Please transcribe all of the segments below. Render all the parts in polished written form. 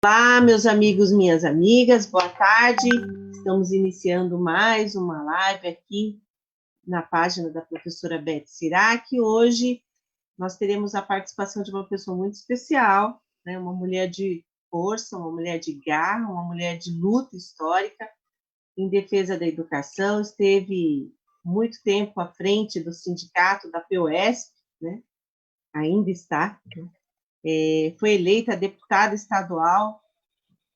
Olá, meus amigos, minhas amigas, boa tarde. Estamos iniciando mais uma live aqui na página da professora Beth Sirac. Hoje nós teremos a participação de uma pessoa muito especial, né? Uma mulher de força, uma mulher de garra, uma mulher de luta histórica em defesa da educação. Esteve muito tempo à frente do sindicato da POSP, né? Ainda está. Foi eleita deputada estadual,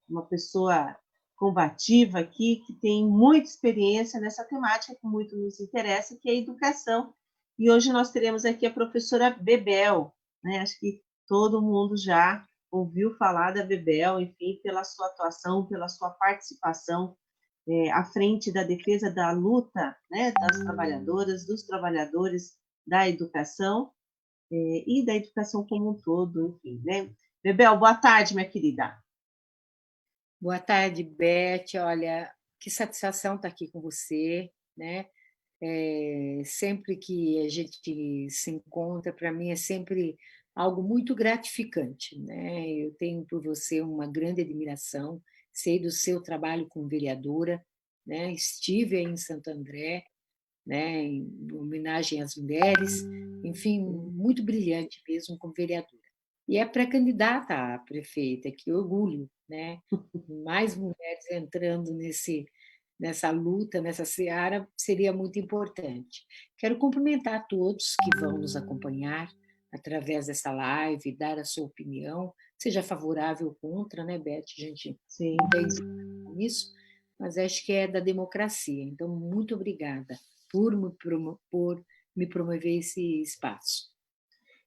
uma pessoa combativa aqui, que tem muita experiência nessa temática que muito nos interessa, que é a educação. E hoje nós teremos aqui a professora Bebel, né? Acho que todo mundo já ouviu falar da Bebel, enfim, pela sua atuação, pela sua participação à frente da defesa da luta, né, das trabalhadoras, dos trabalhadores da educação e da educação como um todo, enfim, né? Bebel, boa tarde, minha querida. Boa tarde, Beth. Olha, que satisfação estar aqui com você, né? Sempre que a gente se encontra, para mim é sempre algo muito gratificante, né? Eu tenho por você uma grande admiração, sei do seu trabalho como vereadora, né? Estive aí em Santo André, né? Em homenagem às mulheres, enfim, muito brilhante mesmo como vereadora. E é pré-candidata a prefeita, que orgulho, né? Mais mulheres entrando nessa luta, nessa seara, seria muito importante. Quero cumprimentar todos que vão nos acompanhar através dessa live, dar a sua opinião, seja favorável ou contra, né, Beth? A gente Sim. não tem isso, mas acho que é da democracia. Então, muito obrigada por me promover esse espaço.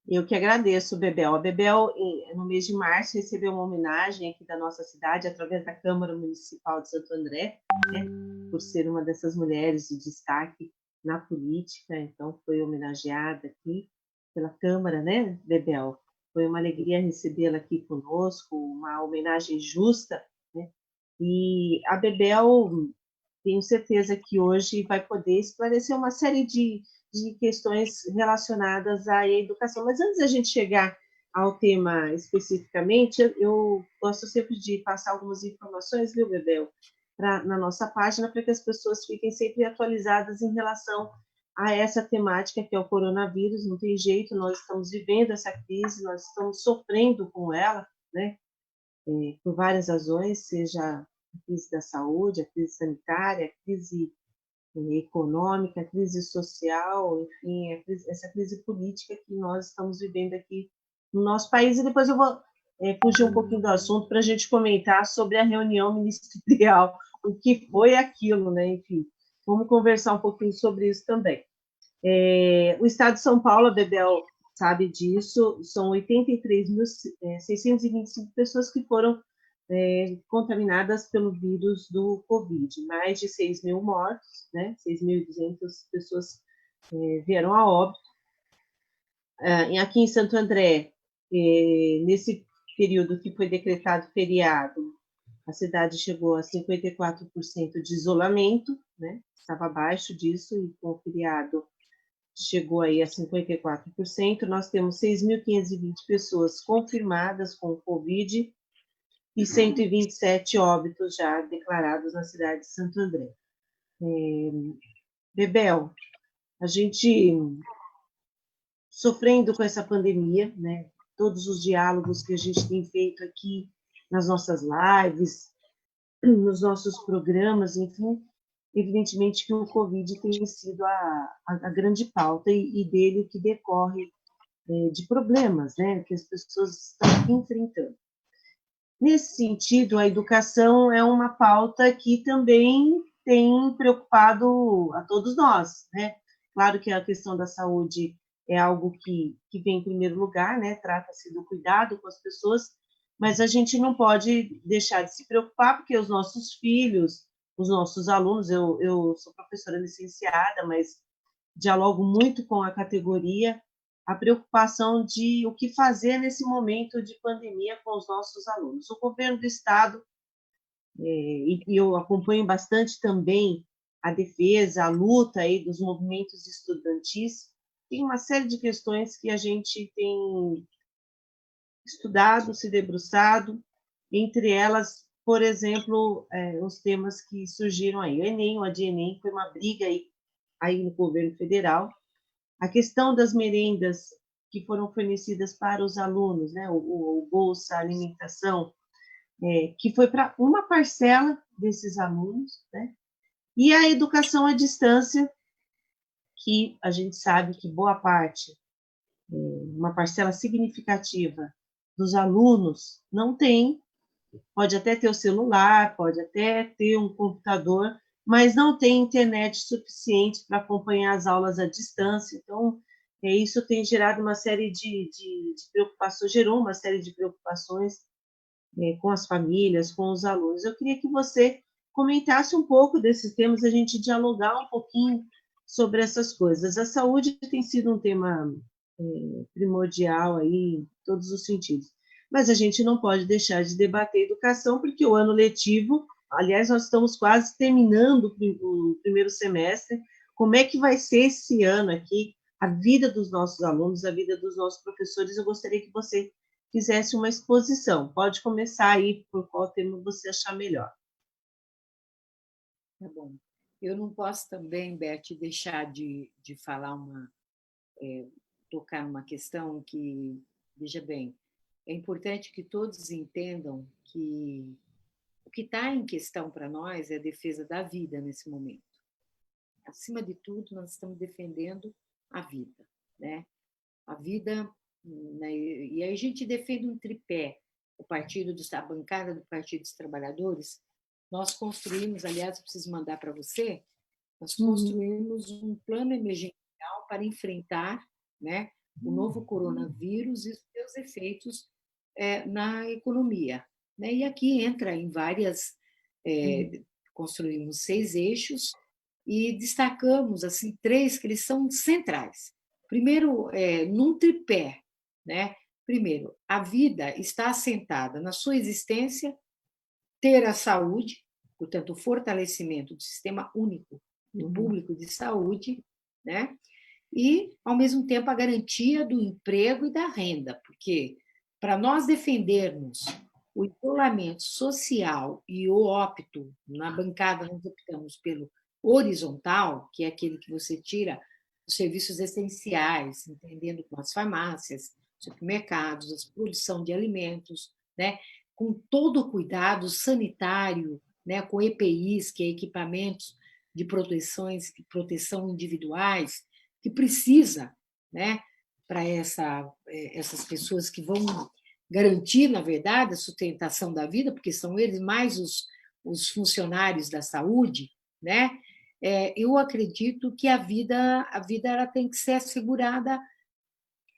Eu que agradeço, Bebel. A Bebel, no mês de março, recebeu uma homenagem aqui da nossa cidade, através da Câmara Municipal de Santo André, né, por ser uma dessas mulheres de destaque na política. Então, foi homenageada aqui pela Câmara, né, Bebel? Foi uma alegria recebê-la aqui conosco, uma homenagem justa, né? E a Bebel, tenho certeza que hoje vai poder esclarecer uma série de questões relacionadas à educação. Mas antes da gente chegar ao tema especificamente, eu gosto sempre de passar algumas informações, viu, Bebel, na nossa página, para que as pessoas fiquem sempre atualizadas em relação a essa temática que é o coronavírus. Não tem jeito, nós estamos vivendo essa crise, nós estamos sofrendo com ela, né? Por várias razões, seja a crise da saúde, a crise sanitária, a crise econômica, a crise social, enfim, essa crise política que nós estamos vivendo aqui no nosso país. E depois eu vou fugir um pouquinho do assunto para a gente comentar sobre a reunião ministerial, o que foi aquilo, né? Enfim, vamos conversar um pouquinho sobre isso também. O Estado de São Paulo, a Bebel sabe disso, são 83.625 pessoas que foram contaminadas pelo vírus do Covid, mais de 6 mil mortos, né? 6.200 pessoas vieram a óbito. Aqui em Santo André, nesse período que foi decretado feriado, a cidade chegou a 54% de isolamento, né? Estava abaixo disso, e com o feriado chegou aí a 54%. Nós temos 6.520 pessoas confirmadas com o Covid e 127 óbitos já declarados na cidade de Santo André. Bebel, a gente sofrendo com essa pandemia, né? Todos os diálogos que a gente tem feito aqui nas nossas lives, nos nossos programas, enfim, evidentemente que o Covid tem sido a grande pauta e dele o que decorre de problemas, né, que as pessoas estão enfrentando. Nesse sentido, a educação é uma pauta que também tem preocupado a todos nós, né? Claro que a questão da saúde é algo que vem em primeiro lugar, né? Trata-se do cuidado com as pessoas, mas a gente não pode deixar de se preocupar, porque os nossos filhos, os nossos alunos, eu sou professora licenciada, mas dialogo muito com a categoria, a preocupação de o que fazer nesse momento de pandemia com os nossos alunos. O governo do Estado, e eu acompanho bastante também a defesa, a luta aí dos movimentos estudantis, tem uma série de questões que a gente tem estudado, se debruçado, entre elas, por exemplo, os temas que surgiram aí. O Enem, o ADIENEM, foi uma briga aí no governo federal. A questão das merendas que foram fornecidas para os alunos, né, o Bolsa Alimentação, que foi para uma parcela desses alunos, né, e a educação à distância, que a gente sabe que boa parte, uma parcela significativa dos alunos não tem, pode até ter o celular, pode até ter um computador, mas não tem internet suficiente para acompanhar as aulas à distância. Então, isso tem gerado uma série de preocupações, gerou uma série de preocupações com as famílias, com os alunos. Eu queria que você comentasse um pouco desses temas, a gente dialogar um pouquinho sobre essas coisas. A saúde tem sido um tema primordial aí em todos os sentidos. Mas a gente não pode deixar de debater educação, porque o ano letivo, aliás, nós estamos quase terminando o primeiro semestre. Como é que vai ser esse ano aqui, a vida dos nossos alunos, a vida dos nossos professores? Eu gostaria que você fizesse uma exposição. Pode começar aí por qual tema você achar melhor. Tá bom. Eu não posso também, Beth, deixar de falar tocar numa questão que, veja bem, é importante que todos entendam que o que está em questão para nós é a defesa da vida nesse momento. Acima de tudo, nós estamos defendendo a vida, né? A vida, né? E aí a gente defende um tripé, a bancada do Partido dos Trabalhadores. Nós construímos, aliás, eu preciso mandar para você, nós construímos um plano emergencial para enfrentar, né, o novo coronavírus e os seus efeitos na economia, né? E aqui entra em construímos 6 eixos e destacamos assim 3 que eles são centrais. Primeiro, num tripé, né? Primeiro, a vida está assentada na sua existência, ter a saúde, portanto, o fortalecimento do sistema único e público de saúde, né? E, ao mesmo tempo, a garantia do emprego e da renda, porque para nós defendermos o isolamento social e o óbito, na bancada nós optamos pelo horizontal, que é aquele que você tira os serviços essenciais, entendendo com as farmácias, supermercados, a produção de alimentos, né? Com todo o cuidado sanitário, né? Com EPIs, que é equipamentos de proteção individuais, que precisa, né? Para essas pessoas que vão garantir, na verdade, a sustentação da vida, porque são eles mais os funcionários da saúde, né? Eu acredito que a vida ela tem que ser assegurada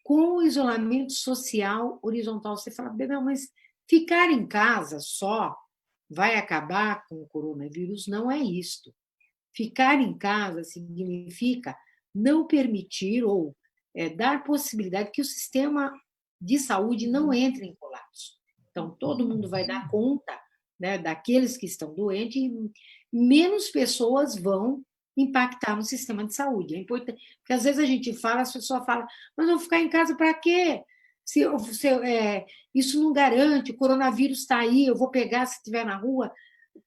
com o isolamento social horizontal. Você fala, Bebel, mas ficar em casa só vai acabar com o coronavírus? Não é isto. Ficar em casa significa não permitir ou dar possibilidade que o sistema de saúde não entre em colapso. Então, todo mundo vai dar conta, né, daqueles que estão doentes e menos pessoas vão impactar no sistema de saúde. É importante, porque às vezes a gente fala, as pessoas falam, mas eu vou ficar em casa para quê? Isso não garante, o coronavírus está aí, eu vou pegar se estiver na rua,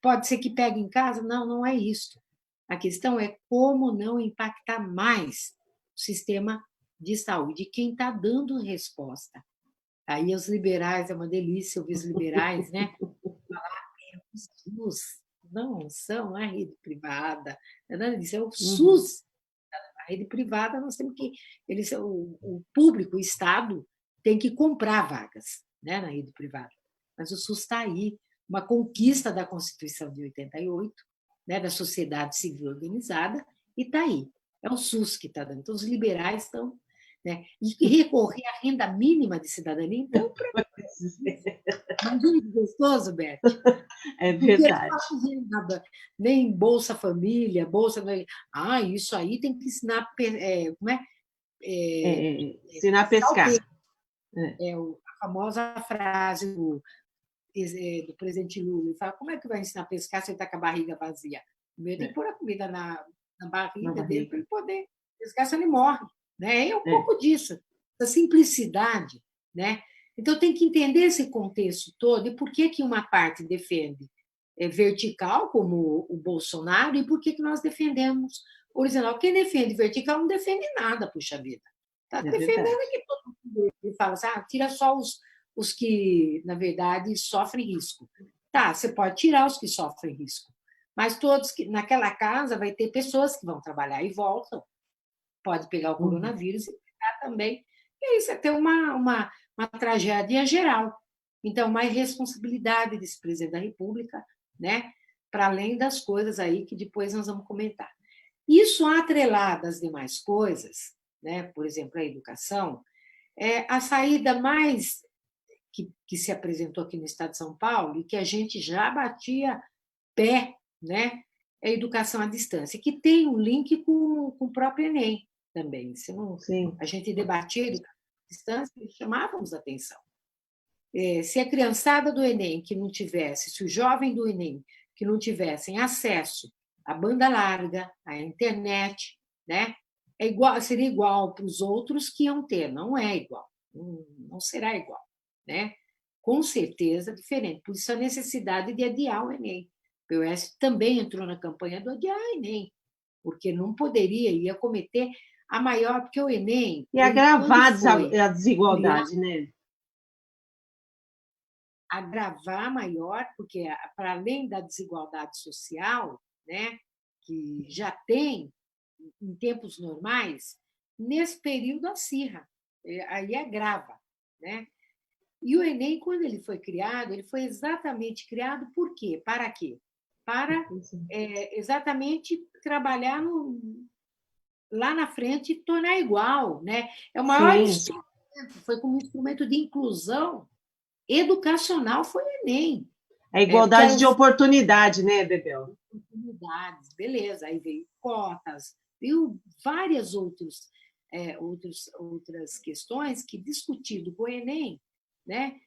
pode ser que pegue em casa. Não, não é isso. A questão é como não impactar mais o sistema de saúde. E quem está dando resposta? Aí os liberais, é uma delícia ouvir os liberais, né? Falar o SUS, não são a rede privada, nada disso, é o SUS. A rede privada, nós temos que. O público, o Estado, tem que comprar vagas, né, na rede privada. Mas o SUS está aí, uma conquista da Constituição de 88, né, da sociedade civil organizada, e está aí. É o SUS que está dando. Então, os liberais estão. Né, e recorrer à renda mínima de cidadania, então, muito gostoso, Beth. É verdade. Nada, nem Bolsa Família, Bolsa. Isso aí tem que ensinar. Como é? Ensinar a pescar. A famosa frase do presidente Lula. Ele fala: como é que vai ensinar a pescar se ele está com a barriga vazia? Primeiro tem que pôr a comida na barriga dele para ele poder pescar, se ele morre. Né? É um pouco disso, essa simplicidade, né? Então, tem que entender esse contexto todo e por que uma parte defende vertical, como o Bolsonaro, e por que nós defendemos horizontal. Quem defende vertical não defende nada, puxa vida. Está defendendo que todo mundo fala assim, tira só os que, na verdade, sofrem risco. Tá, você pode tirar os que sofrem risco, mas todos que naquela casa vai ter pessoas que vão trabalhar e voltam, pode pegar o coronavírus e pegar também. E aí você tem uma tragédia geral. Então, uma irresponsabilidade desse presidente da República, né? Para além das coisas aí que depois nós vamos comentar. Isso atrelado às demais coisas, né? Por exemplo, a educação, a saída mais que se apresentou aqui no estado de São Paulo e que a gente já batia pé, né? É a educação à distância, que tem um link com o próprio Enem também. Se não, a gente debatia a educação à distância e chamávamos a atenção. Se a criançada do Enem que não tivesse, se o jovem do Enem que não tivessem acesso à banda larga, à internet, né? Seria igual para os outros que iam ter, não é igual, não será igual, né? Com certeza diferente. Por isso a necessidade de adiar o Enem. O POS também entrou na campanha do adiar o Enem, porque não poderia, ia cometer a maior, porque o Enem... E agravar a desigualdade, né? Agravar maior, porque para além da desigualdade social, né, que já tem em tempos normais, nesse período acirra, aí agrava, né? E o Enem, quando ele foi exatamente criado por quê? Para quê? Para exatamente trabalhar lá na frente e tornar igual, né? É o maior instrumento, foi como instrumento de inclusão educacional, foi o Enem. A igualdade de oportunidade, né, Bebel? Oportunidades, beleza. Aí veio cotas, veio várias outras questões que, discutido com o Enem, né,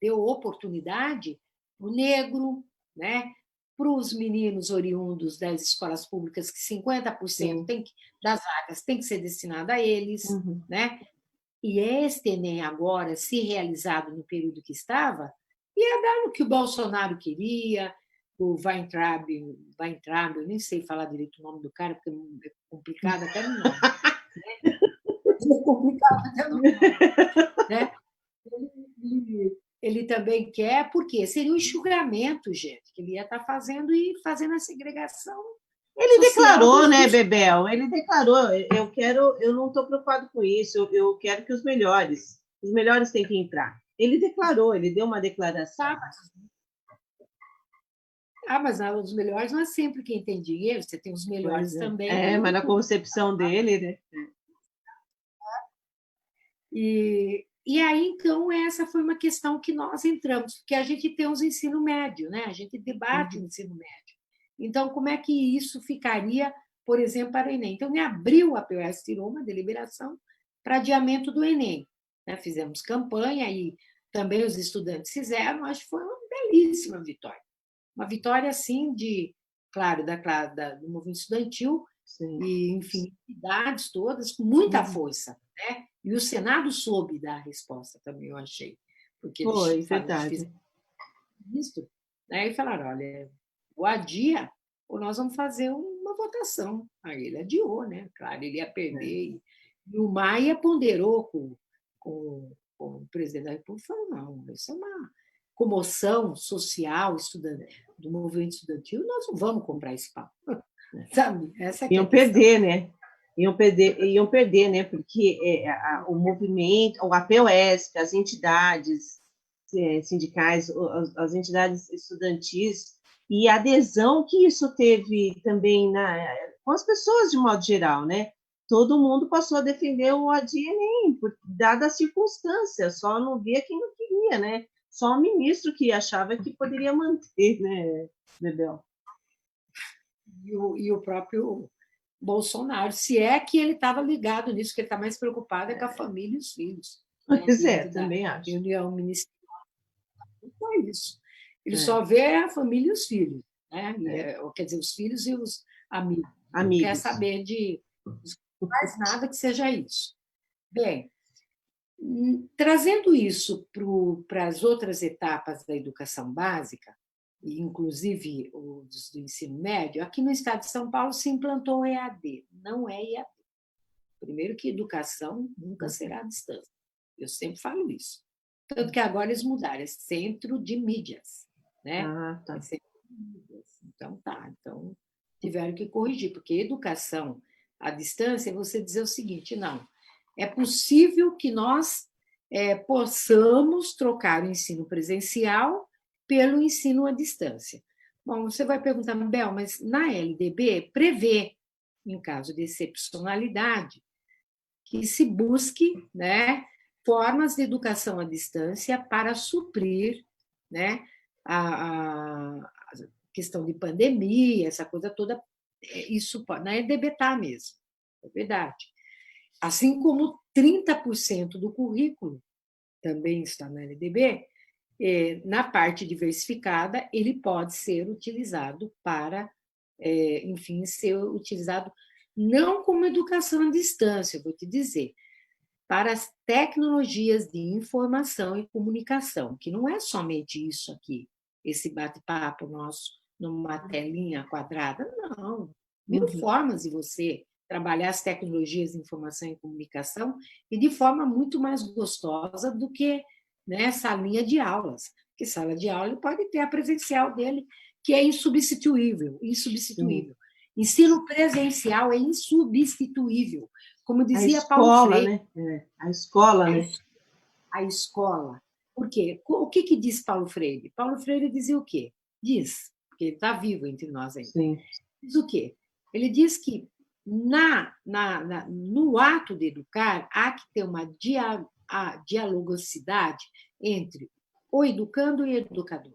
deu oportunidade para o negro, né, para os meninos oriundos das escolas públicas, que 50% das vagas tem que ser destinada a eles, né? E este Enem agora, se realizado no período que estava, ia dar no que o Bolsonaro queria, o Weintraub, eu nem sei falar direito o nome do cara, porque é complicado até no nome. Né? É complicado até no nome. Né? Ele também quer, porque seria um enxugamento, gente, que ele ia estar fazendo e fazendo a segregação. Ele declarou, né, Bebel? Ele declarou, eu não estou preocupado com isso, eu quero que os melhores têm que entrar. Ele declarou, ele deu uma declaração. Mas os melhores não é sempre quem tem dinheiro, você tem os melhores também. Mas na concepção dele, né? E aí, então, essa foi uma questão que nós entramos, porque a gente tem os ensino médio, né? A gente debate o ensino médio. Então, como é que isso ficaria, por exemplo, para o Enem? Então, em abril, a POS tirou uma deliberação para adiamento do Enem. Né? Fizemos campanha e também os estudantes fizeram, acho que foi uma belíssima vitória. Uma vitória, assim, claro, do movimento estudantil, e, enfim, entidades todas, com muita força, né? E o Senado soube dar a resposta também, eu achei. Porque eles fizeram isso, né? E falaram, olha, o adia, ou nós vamos fazer uma votação. Aí ele adiou, né? Claro, ele ia perder. E o Maia ponderou com o presidente da República, falou, não, isso é uma comoção social do movimento estudantil, nós não vamos comprar esse papo. Sabe? Essa Iam perder, né? Iam perder, né? Porque o movimento, o APOS, as entidades sindicais, as entidades estudantis, e a adesão que isso teve também com as pessoas de modo geral, né? Todo mundo passou a defender o ADI-Enem, dada a circunstância, só não via quem não queria, né? Só o ministro que achava que poderia manter, né, Bebel? E o próprio Bolsonaro, se é que ele estava ligado nisso, que ele está mais preocupado com a família e os filhos. Pois também acho. Reunião ministerial. Não foi isso. Ele só vê a família e os filhos. Né? Quer dizer, os filhos e os amigos. Não quer saber mais nada que seja isso. Bem, trazendo isso para as outras etapas da educação básica, inclusive os do ensino médio, aqui no estado de São Paulo se implantou o EAD, não é EAD. Primeiro que educação nunca será à distância. Eu sempre falo isso. Tanto que agora eles mudaram, é centro de mídias, né? Tá. É centro de mídias. Então, Então, tiveram que corrigir, porque educação à distância é você dizer o seguinte, não, é possível que nós possamos trocar o ensino presencial pelo ensino à distância. Bom, você vai perguntar, Bel, mas na LDB prevê, em caso de excepcionalidade, que se busque, né, formas de educação à distância para suprir, né, a questão de pandemia, essa coisa toda, isso na LDB está mesmo, é verdade. Assim como 30% do currículo também está na LDB, na parte diversificada, ele pode ser utilizado para, enfim, ser utilizado não como educação à distância, vou te dizer, para as tecnologias de informação e comunicação, que não é somente isso aqui, esse bate-papo nosso numa telinha quadrada, não. Mil formas de você trabalhar as tecnologias de informação e comunicação e de forma muito mais gostosa do que, né, salinha de aulas. Porque sala de aula ele pode ter a presencial dele, que é insubstituível, insubstituível. Ensino presencial é insubstituível. Como dizia Paulo Freire. Né? A escola, né? A escola. Por quê? O que diz Paulo Freire? Paulo Freire dizia o quê? Diz, porque ele está vivo entre nós ainda. Sim. Diz o quê? Ele diz que no ato de educar há que ter uma dialogocidade entre o educando e o educador.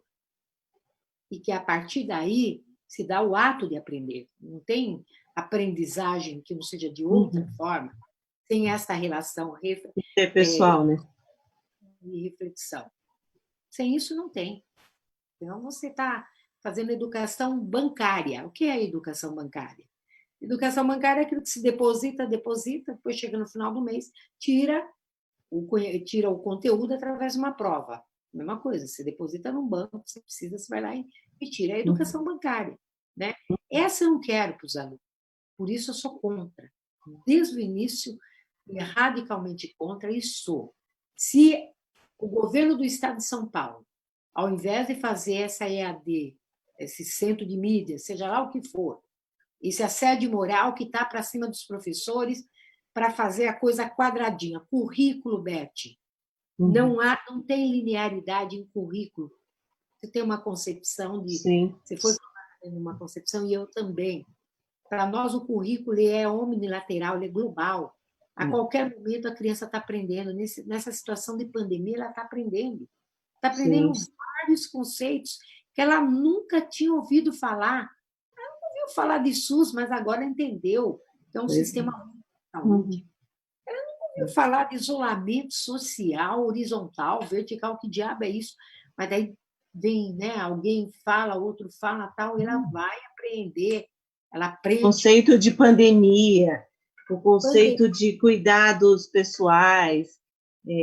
E que, a partir daí, se dá o ato de aprender. Não tem aprendizagem que não seja de outra forma, sem essa relação pessoal, né? de reflexão. Sem isso, não tem. Então, você está fazendo educação bancária. O que é a educação bancária? Educação bancária é aquilo que se deposita, depois chega no final do mês, tira o conteúdo através de uma prova. Mesma coisa, você deposita num banco, você precisa, você vai lá e tira. É a educação bancária. Né? Essa eu não quero para os alunos. Por isso eu sou contra. Desde o início, radicalmente contra, e sou. Se o governo do estado de São Paulo, ao invés de fazer essa EAD, esse centro de mídia, seja lá o que for, esse assédio moral que está para cima dos professores para fazer a coisa quadradinha, currículo, Beth. Não tem linearidade em currículo. Você tem uma concepção de... Sim. Você foi uma concepção, e eu também. Para nós, o currículo é omnilateral, ele é global. A qualquer momento, a criança está aprendendo. Nessa situação de pandemia, ela está aprendendo. Está aprendendo vários conceitos que ela nunca tinha ouvido falar. Ela não ouviu falar de SUS, mas agora entendeu. Então, um sistema único de saúde. Ela não ouviu falar de isolamento social, horizontal, vertical, que diabo é isso? Mas daí vem, né, alguém fala, outro fala, tal, e ela vai aprender. Ela aprende. O conceito de pandemia, o conceito de cuidados pessoais,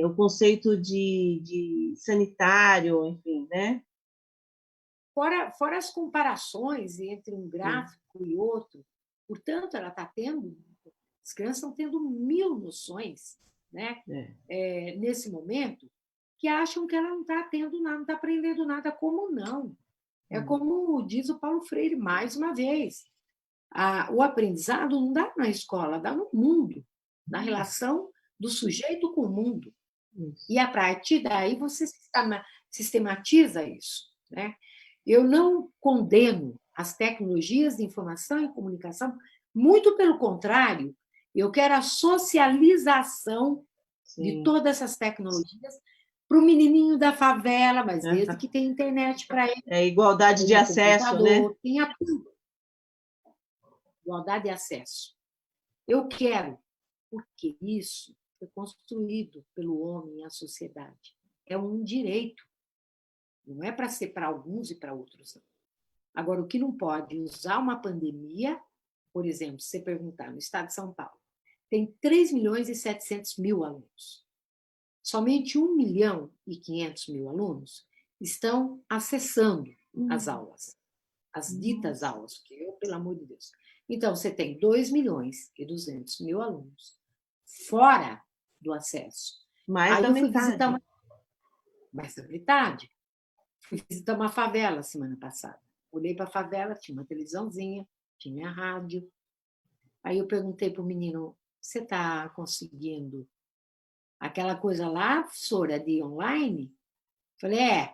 o conceito de sanitário, enfim, né? Fora as comparações entre um gráfico e outro. Portanto, ela está tendo, as crianças estão tendo 1000 noções, né? Nesse momento, que acham que ela não está tendo nada, não está aprendendo nada. Como não? É como diz o Paulo Freire, mais uma vez. O aprendizado não dá na escola, dá no mundo, na relação do sujeito com o mundo. E, a partir daí, você sistematiza isso. Né? Eu não condeno as tecnologias de informação e comunicação, muito pelo contrário, eu quero a socialização de todas essas tecnologias para o menininho da favela, mas desde que tenha internet para ele. É igualdade de acesso, né? Tenha tudo. Igualdade de acesso. Eu quero, porque isso foi construído pelo homem e a sociedade. É um direito. Não é para ser para alguns e para outros. Agora, o que não pode usar uma pandemia, por exemplo, se você perguntar no estado de São Paulo, tem 3.700.000 alunos. Somente 1.500.000 alunos estão acessando as aulas, as ditas aulas, porque eu, pelo amor de Deus. Então, você tem 2.200.000 alunos fora do acesso. Mais Aí da eu fui metade. visitar mais da metade. Fui visitar uma favela semana passada. Olhei para a favela, tinha uma televisãozinha, tinha rádio. Aí eu perguntei para o menino, você está conseguindo aquela coisa lá, professora, de online? Falei,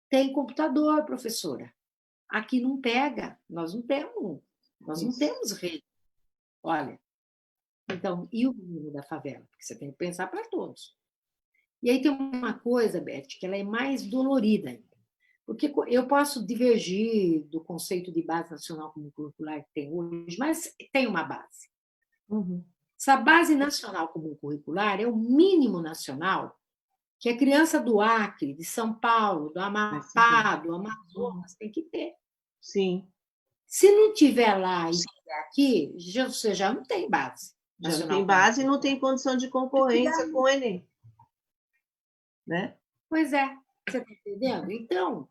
tem computador, professora. Aqui não pega, nós não temos rede. Olha, então, e o menino da favela? Porque você tem que pensar para todos. E aí tem uma coisa, Beth, que ela é mais dolorida ainda. Porque eu posso divergir do conceito de base nacional comum curricular que tem hoje, mas tem uma base. Essa base nacional comum curricular é o mínimo nacional que a criança do Acre, de São Paulo, do Amapá, do Amazonas tem que ter. Sim. Se não tiver lá e tiver aqui, você já não tem base. Já não tem base e não tem condição de concorrência com o Enem. Né? Pois é, você está entendendo? Então,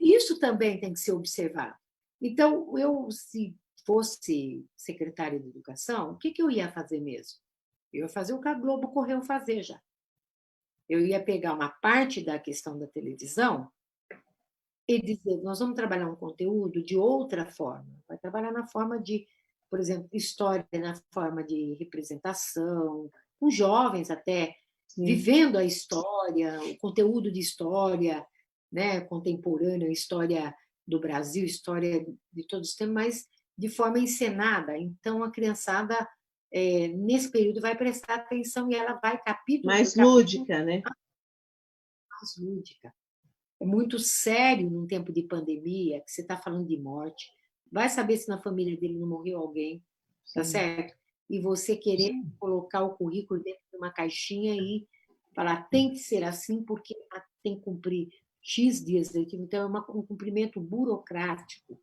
isso também tem que ser observado. Então, eu, se fosse secretária de Educação, o que eu ia fazer mesmo? Eu ia fazer o que a Globo correu fazer já. Eu ia pegar uma parte da questão da televisão e dizer, nós vamos trabalhar um conteúdo de outra forma. Vai trabalhar na forma de, por exemplo, história, na forma de representação, com jovens até, vivendo a história, o conteúdo de história, né, contemporânea, história do Brasil, história de todos os tempos, mas de forma encenada. Então, a criançada, nesse período, vai prestar atenção e ela vai capítulo mais por capítulo, lúdica, né? Mais lúdica. É muito sério num tempo de pandemia, que você está falando de morte. Vai saber se na família dele não morreu alguém, tá certo? E você querer colocar o currículo dentro de uma caixinha e falar, tem que ser assim, porque tem que cumprir X dias letivo. Então, é um cumprimento burocrático,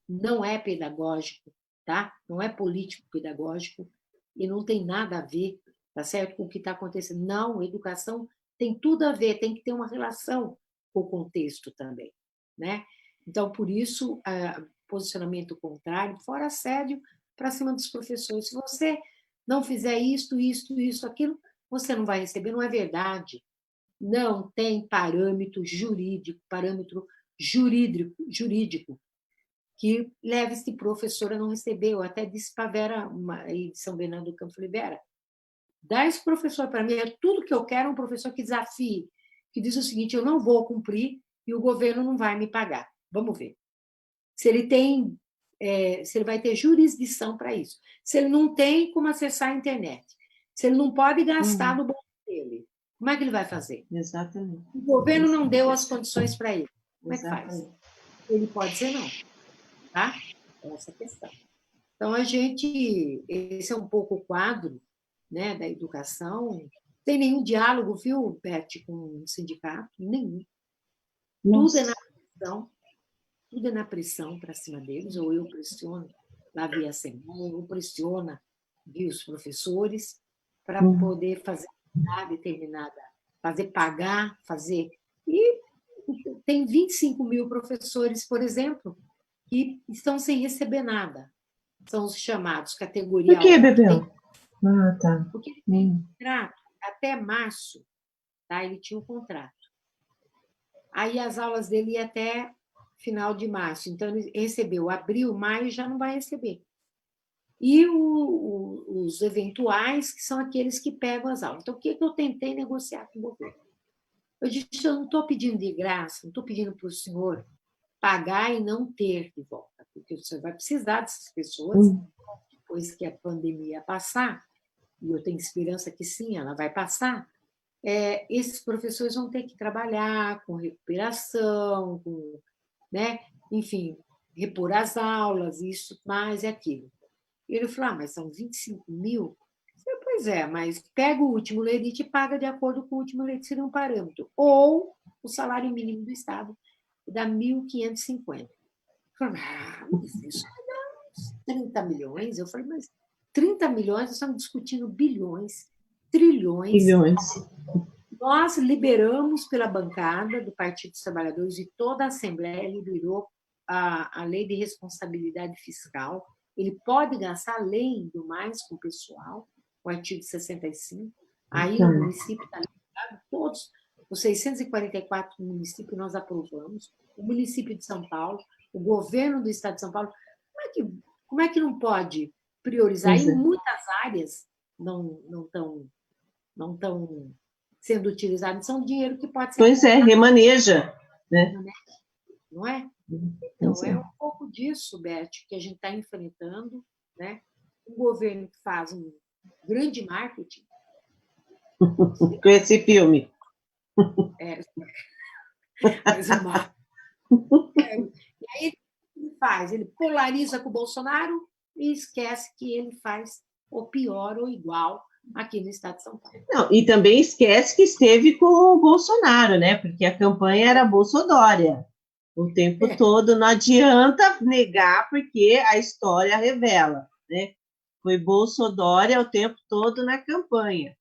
não é pedagógico, tá? Não é político-pedagógico e não tem nada a ver, tá certo, com o que está acontecendo. Não, educação tem tudo a ver, tem que ter uma relação com o contexto também, né? Então, por isso, posicionamento contrário, fora assédio para cima dos professores. Se você não fizer isso, aquilo, você não vai receber, não é verdade. Não tem parâmetro jurídico que leve esse professor a não receber. Eu até disse para a Vera, aí de São Bernardo do Campo, falei, Vera, dá esse professor para mim, é tudo que eu quero, um professor que desafie, que diz o seguinte, eu não vou cumprir e o governo não vai me pagar. Vamos ver. Se ele tem, se ele vai ter jurisdição para isso. Se ele não tem como acessar a internet. Se ele não pode gastar no bolso dele. Como é que ele vai fazer? Exatamente. O governo não deu as condições para ele. Como é que Exatamente. faz? Ele pode ser não. Tá? Essa é a questão. Então, esse é um pouco o quadro, né, da educação. Não tem nenhum diálogo, viu, Beth, com o sindicato? Nenhum. Nossa. Tudo é na pressão para cima deles, ou eu pressiono lá via Assembleia, ou pressiona via os professores para poder fazer determinada, fazer pagar, fazer. E tem 25 mil professores, por exemplo, que estão sem receber nada. São os chamados categoria Por que, Bebel? Tá. Porque ele tem um contrato até março, tá? Ele tinha um contrato. Aí as aulas dele iam até final de março. Então, ele recebeu abril, maio, já não vai receber. E os eventuais, que são aqueles que pegam as aulas. Então, o que eu tentei negociar com o governo? Eu disse, eu não estou pedindo de graça, não estou pedindo para o senhor pagar e não ter de volta, porque o senhor vai precisar dessas pessoas depois que a pandemia passar, e eu tenho esperança que sim, ela vai passar, esses professores vão ter que trabalhar com recuperação, com, né, enfim, repor as aulas, isso, mais e aquilo. E ele falou, mas são 25 mil? Eu falei, pois é, mas pega o último lerite e paga de acordo com o último lerite, seria um parâmetro. Ou o salário mínimo do Estado dá 1.550. Eu falei, mas isso vai dar uns 30 milhões? Eu falei, mas 30 milhões, nós estamos discutindo bilhões, trilhões. Milhões. Nós liberamos pela bancada do Partido dos Trabalhadores e toda a Assembleia liberou a lei de responsabilidade fiscal. Ele pode gastar além do mais com o pessoal, o artigo 65. Aí no município está liberado, todos os 644 municípios nós aprovamos, o município de São Paulo, o governo do estado de São Paulo. Como é que não pode priorizar? Em muitas áreas não estão sendo utilizados, são dinheiro que pode ser... Pois é, remaneja, né? Não é? Então, é um pouco disso, Beth, que a gente está enfrentando, né? Um governo que faz um grande marketing. Com esse filme. Mas o marketing. E aí, ele faz? Ele polariza com o Bolsonaro e esquece que ele faz o pior ou igual aqui no estado de São Paulo. Não, e também esquece que esteve com o Bolsonaro, né? Porque a campanha era Bolsodória o tempo todo. Não adianta negar, porque a história revela, né? Foi Bolsodória o tempo todo na campanha.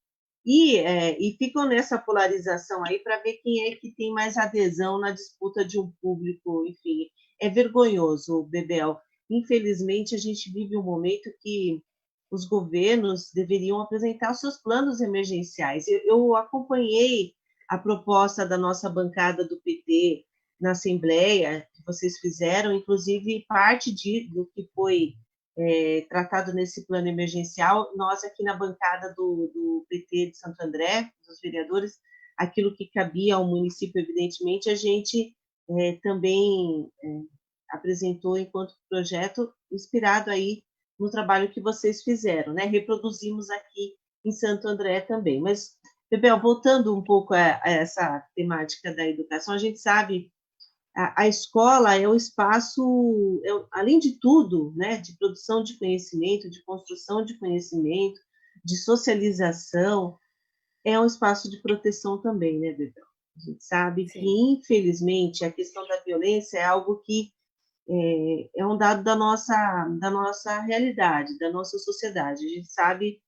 E ficam nessa polarização aí para ver quem é que tem mais adesão na disputa de um público, enfim. É vergonhoso, Bebel. Infelizmente, a gente vive um momento que os governos deveriam apresentar os seus planos emergenciais. Eu acompanhei a proposta da nossa bancada do PT na Assembleia, que vocês fizeram, inclusive parte do que foi tratado nesse plano emergencial. Nós aqui na bancada do PT de Santo André, dos vereadores, aquilo que cabia ao município, evidentemente, a gente também apresentou enquanto projeto, inspirado aí no trabalho que vocês fizeram, né? Reproduzimos aqui em Santo André também. Mas, Bebel, voltando um pouco a essa temática da educação, a gente sabe a escola é o espaço, além de tudo, né, de produção de conhecimento, de construção de conhecimento, de socialização, é um espaço de proteção também, né, Bebel? A gente sabe que, infelizmente, a questão da violência é algo que é um dado da nossa realidade, da nossa sociedade. A gente sabe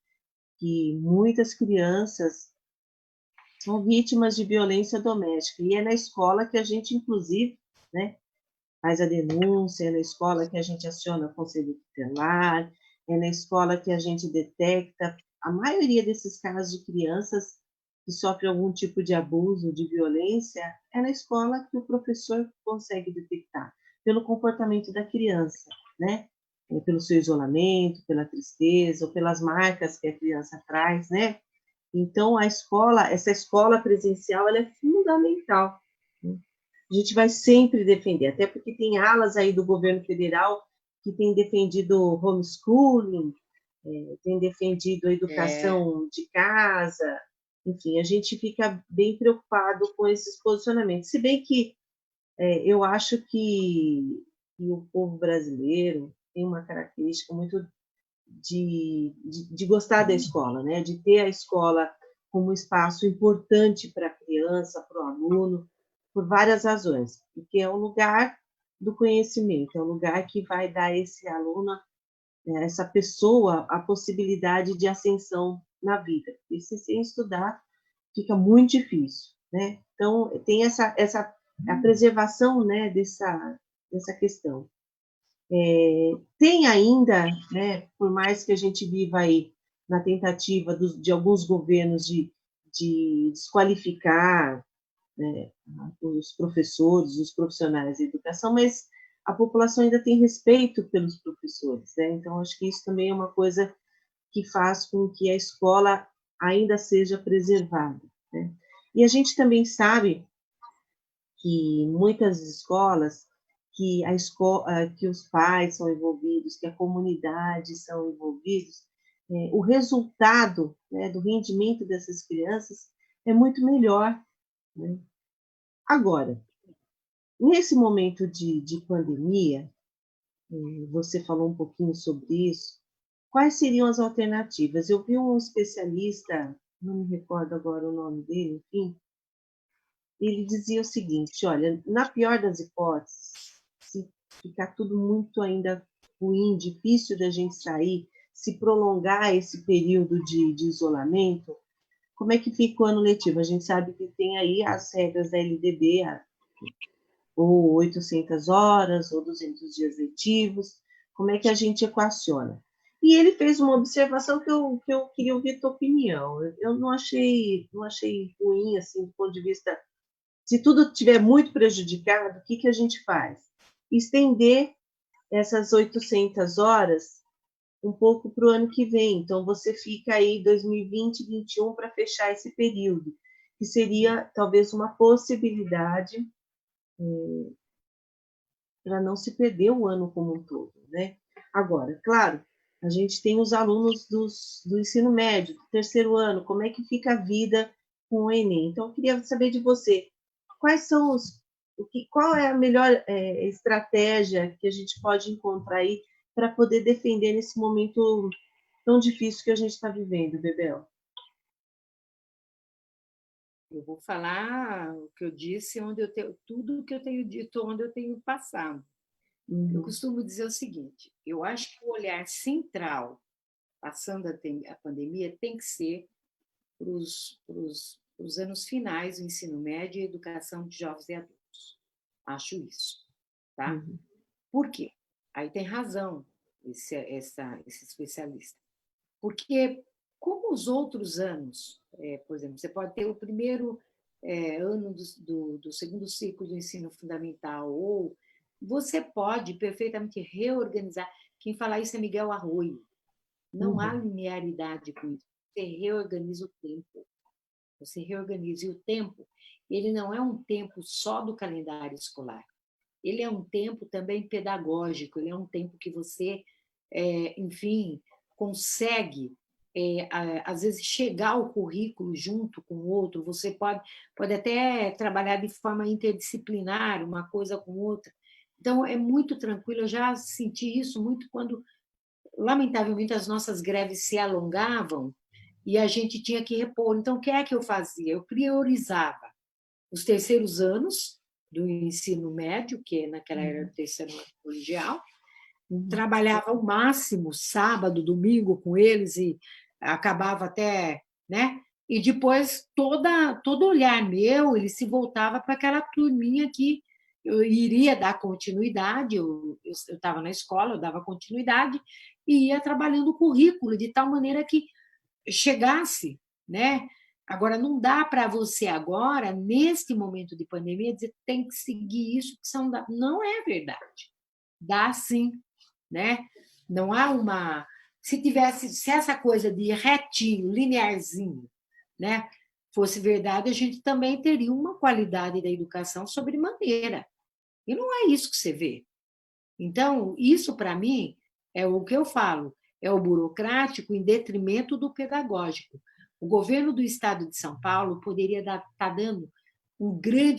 que muitas crianças são vítimas de violência doméstica, e é na escola que a gente, inclusive, né, faz a denúncia, é na escola que a gente aciona o conselho tutelar, é na escola que a gente detecta a maioria desses casos de crianças que sofrem algum tipo de abuso, de violência, é na escola que o professor consegue detectar, pelo comportamento da criança, né? Pelo seu isolamento, pela tristeza, ou pelas marcas que a criança traz, né? Então, essa escola presencial, ela é fundamental. A gente vai sempre defender, até porque tem alas aí do governo federal que tem defendido homeschooling, tem defendido a educação de casa, enfim, a gente fica bem preocupado com esses posicionamentos. Se bem que eu acho que o povo brasileiro tem uma característica muito de gostar da escola, né? De ter a escola como um espaço importante para a criança, para o aluno, por várias razões, porque é um lugar do conhecimento, é um lugar que vai dar a esse aluno, essa pessoa, a possibilidade de ascensão na vida. E se sem estudar, fica muito difícil, né? Então, tem a preservação, né, dessa questão. Tem ainda, né, por mais que a gente viva aí na tentativa de alguns governos de desqualificar, né, os professores, os profissionais da educação, mas a população ainda tem respeito pelos professores, né? Então, acho que isso também é uma coisa que faz com que a escola ainda seja preservada, né? E a gente também sabe que muitas escolas, que os pais são envolvidos, que a comunidade são envolvidos, o resultado, né, do rendimento dessas crianças é muito melhor, né? Agora, nesse momento de pandemia, você falou um pouquinho sobre isso, quais seriam as alternativas? Eu vi um especialista, não me recordo agora o nome dele, enfim, ele dizia o seguinte: olha, na pior das hipóteses, se ficar tudo muito ainda ruim, difícil da gente sair se prolongar esse período de isolamento, como é que fica o ano letivo? A gente sabe que tem aí as regras da LDB, ou 800 horas, ou 200 dias letivos, como é que a gente equaciona? E ele fez uma observação que eu queria ouvir a tua opinião. Eu não achei ruim, assim, do ponto de vista, se tudo estiver muito prejudicado, o que a gente faz? Estender essas 800 horas um pouco para o ano que vem. Então, você fica aí 2020, 2021 para fechar esse período, que seria talvez uma possibilidade para não se perder o ano como um todo, né? Agora, claro, a gente tem os alunos do ensino médio, do terceiro ano, como é que fica a vida com o Enem? Então, eu queria saber de você, quais são qual é a melhor estratégia que a gente pode encontrar aí para poder defender nesse momento tão difícil que a gente está vivendo, Bebel? Eu vou falar o que eu disse, onde eu tenho, tudo o que eu tenho dito, onde eu tenho passado. Eu Uhum, costumo dizer o seguinte: eu acho que o olhar central, passando a pandemia, tem que ser para os anos finais do ensino médio e educação de jovens e adultos. Acho isso, tá? uhum, Por quê? Aí tem razão esse especialista. Porque, como os outros anos, por exemplo, você pode ter o primeiro ano do segundo ciclo do ensino fundamental, ou você pode perfeitamente reorganizar. Quem fala isso é Miguel Arroyo. Não há uhum, linearidade com isso. Você reorganiza o tempo. Você reorganiza. E o tempo, ele não é um tempo só do calendário escolar. Ele é um tempo também pedagógico, ele é um tempo que você, enfim, consegue, às vezes, chegar ao currículo junto com o outro, você pode até trabalhar de forma interdisciplinar, uma coisa com outra. Então, é muito tranquilo, eu já senti isso muito quando, lamentavelmente, as nossas greves se alongavam e a gente tinha que repor. Então, o que é que eu fazia? Eu priorizava os terceiros anos do ensino médio, que naquela era o terceiro ano colegial, uhum, trabalhava ao máximo sábado, domingo com eles e acabava até, né? E depois todo olhar meu, ele se voltava para aquela turminha que eu iria dar continuidade, eu estava na escola, eu dava continuidade e ia trabalhando o currículo de tal maneira que chegasse, né? Agora, não dá para você agora, neste momento de pandemia, dizer que tem que seguir isso, que são não é verdade. Dá sim, né? Não há uma. Se essa coisa de retinho, linearzinho, né, fosse verdade, a gente também teria uma qualidade da educação sobremaneira. E não é isso que você vê. Então, isso para mim é o que eu falo, é o burocrático em detrimento do pedagógico. O governo do estado de São Paulo poderia estar dando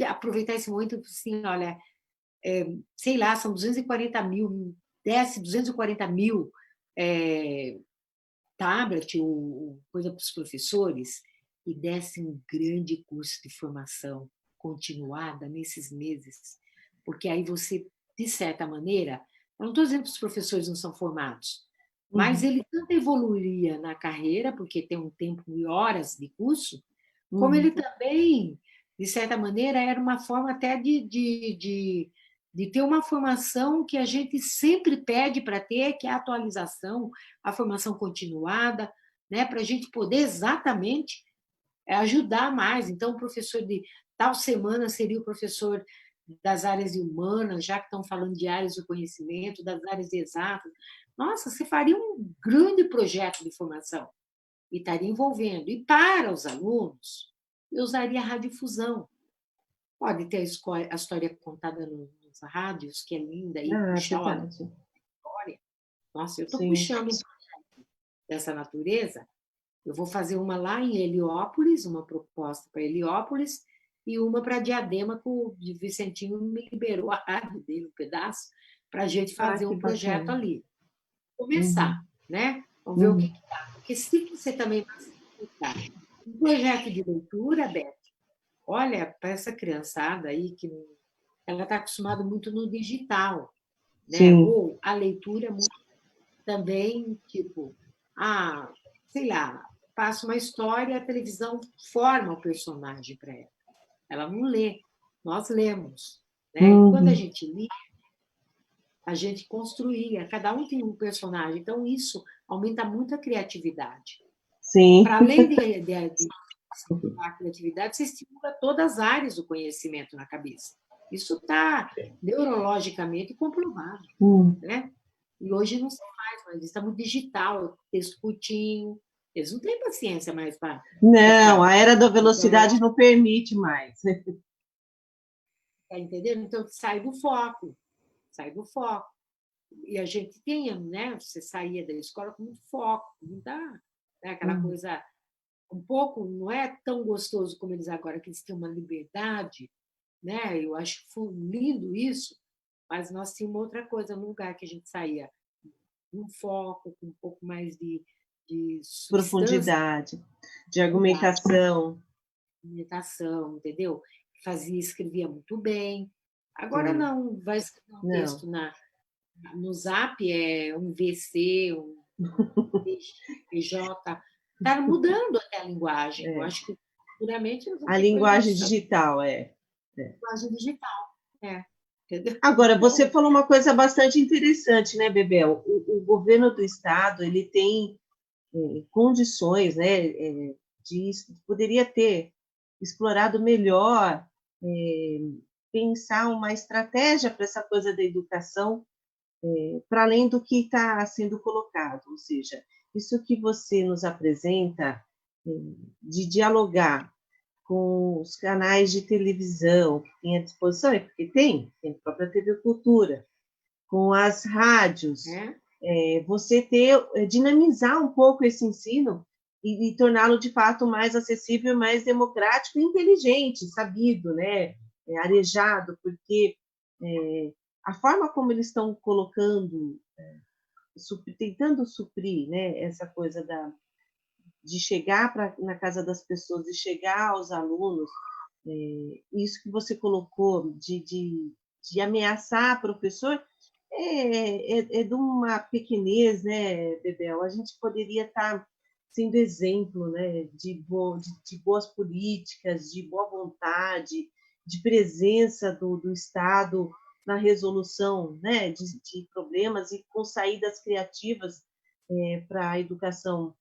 aproveitar esse momento assim, olha, sei lá, são 240 mil, desce 240 mil tablet, coisa para os professores, e desse um grande curso de formação continuada nesses meses, porque aí você, de certa maneira, eu não estou dizendo que os professores não são formados, mas uhum, ele tanto evoluía na carreira, porque tem um tempo e horas de curso, como ele uhum, também, de certa maneira, era uma forma até de ter uma formação que a gente sempre pede para ter, que é a atualização, a formação continuada, né, para a gente poder exatamente ajudar mais. Então, o professor de tal semana seria o professor das áreas humanas, já que estão falando de áreas do conhecimento, das áreas exatas. Nossa, você faria um grande projeto de formação e estaria envolvendo. E para os alunos, eu usaria a radiodifusão. Pode ter a história contada nos rádios, que é linda, e ah, é puxar o aluno verdade. da história. Nossa, eu estou Sim. puxando dessa natureza. Eu vou fazer uma lá em Heliópolis, uma proposta para Heliópolis, e uma para Diadema, que o Vicentinho me liberou a rádio dele, um pedaço, para a gente Ah, fazer que um projeto bacana. ali. Começar, Uhum, né? Vamos ver o que uhum, dá. Porque se você também facilitar um projeto de leitura, Beth, olha, para essa criançada aí que ela está acostumada muito no digital, né? sim. Ou a leitura muito também, tipo. sei lá, passa uma história, a televisão forma o personagem para ela. Ela não lê, nós lemos. Né? E quando a Uhum. gente lia, a gente construía, cada um tem um personagem. Então, isso aumenta muito a criatividade. Sim. Para além de estimular a criatividade, você estimula todas as áreas do conhecimento na cabeça. Isso está neurologicamente comprovado. Né? E hoje não se faz mais, está muito digital, texto curtinho. Eles não têm paciência mais para Não, a ficar. era da Então, eu velocidade acho não permite mais. que está entendendo? Então, sai do foco, sai do foco. E a gente tinha, né? Você saía da escola com muito foco, muita, né? Aquela coisa um pouco, não é tão gostoso como eles agora, que eles têm uma liberdade, né? Eu acho que foi lindo isso, mas nós tínhamos outra coisa no lugar que a gente saía, um foco, com um pouco mais de substância, Profundidade, de argumentação. imitação, entendeu? Fazia, escrevia muito bem. Agora Sim. não, vai escrever um Não. texto no Zap, é um VC, um PJ. Está mudando até a linguagem. Eu É. acho que futuramente nós vamos A ter que proibir linguagem essa digital, é. linguagem digital. É, entendeu? Agora, você Então, falou uma coisa bastante interessante, né, Bebel? O governo do estado ele tem condições, né, poderia ter explorado melhor, pensar uma estratégia para essa coisa da educação, para além do que está sendo colocado, ou seja, isso que você nos apresenta, de dialogar com os canais de televisão que tem à disposição, é porque tem a própria TV Cultura, com as rádios, é, você dinamizar um pouco esse ensino e torná-lo de fato mais acessível, mais democrático, inteligente, sabido, né? Arejado, porque a forma como eles estão colocando, tentando suprir, né, essa coisa de chegar na casa das pessoas, de chegar aos alunos, isso que você colocou de ameaçar professor, de uma pequenez, né, Bebel? A gente poderia estar sendo exemplo, né, de boas políticas, de boa vontade, de presença do Estado na resolução, né, de problemas e com saídas criativas para a educação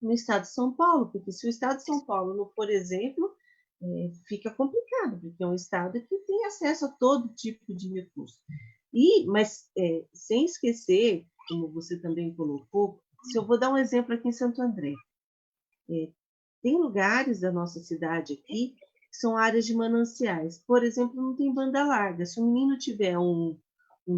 no estado de São Paulo, porque se o estado de São Paulo não for exemplo, fica complicado, porque é um estado que tem acesso a todo tipo de recurso. Mas sem esquecer, como você também colocou, se eu vou dar um exemplo aqui em Santo André, tem lugares da nossa cidade aqui que são áreas de mananciais. Por exemplo, não tem banda larga. Se o menino tiver um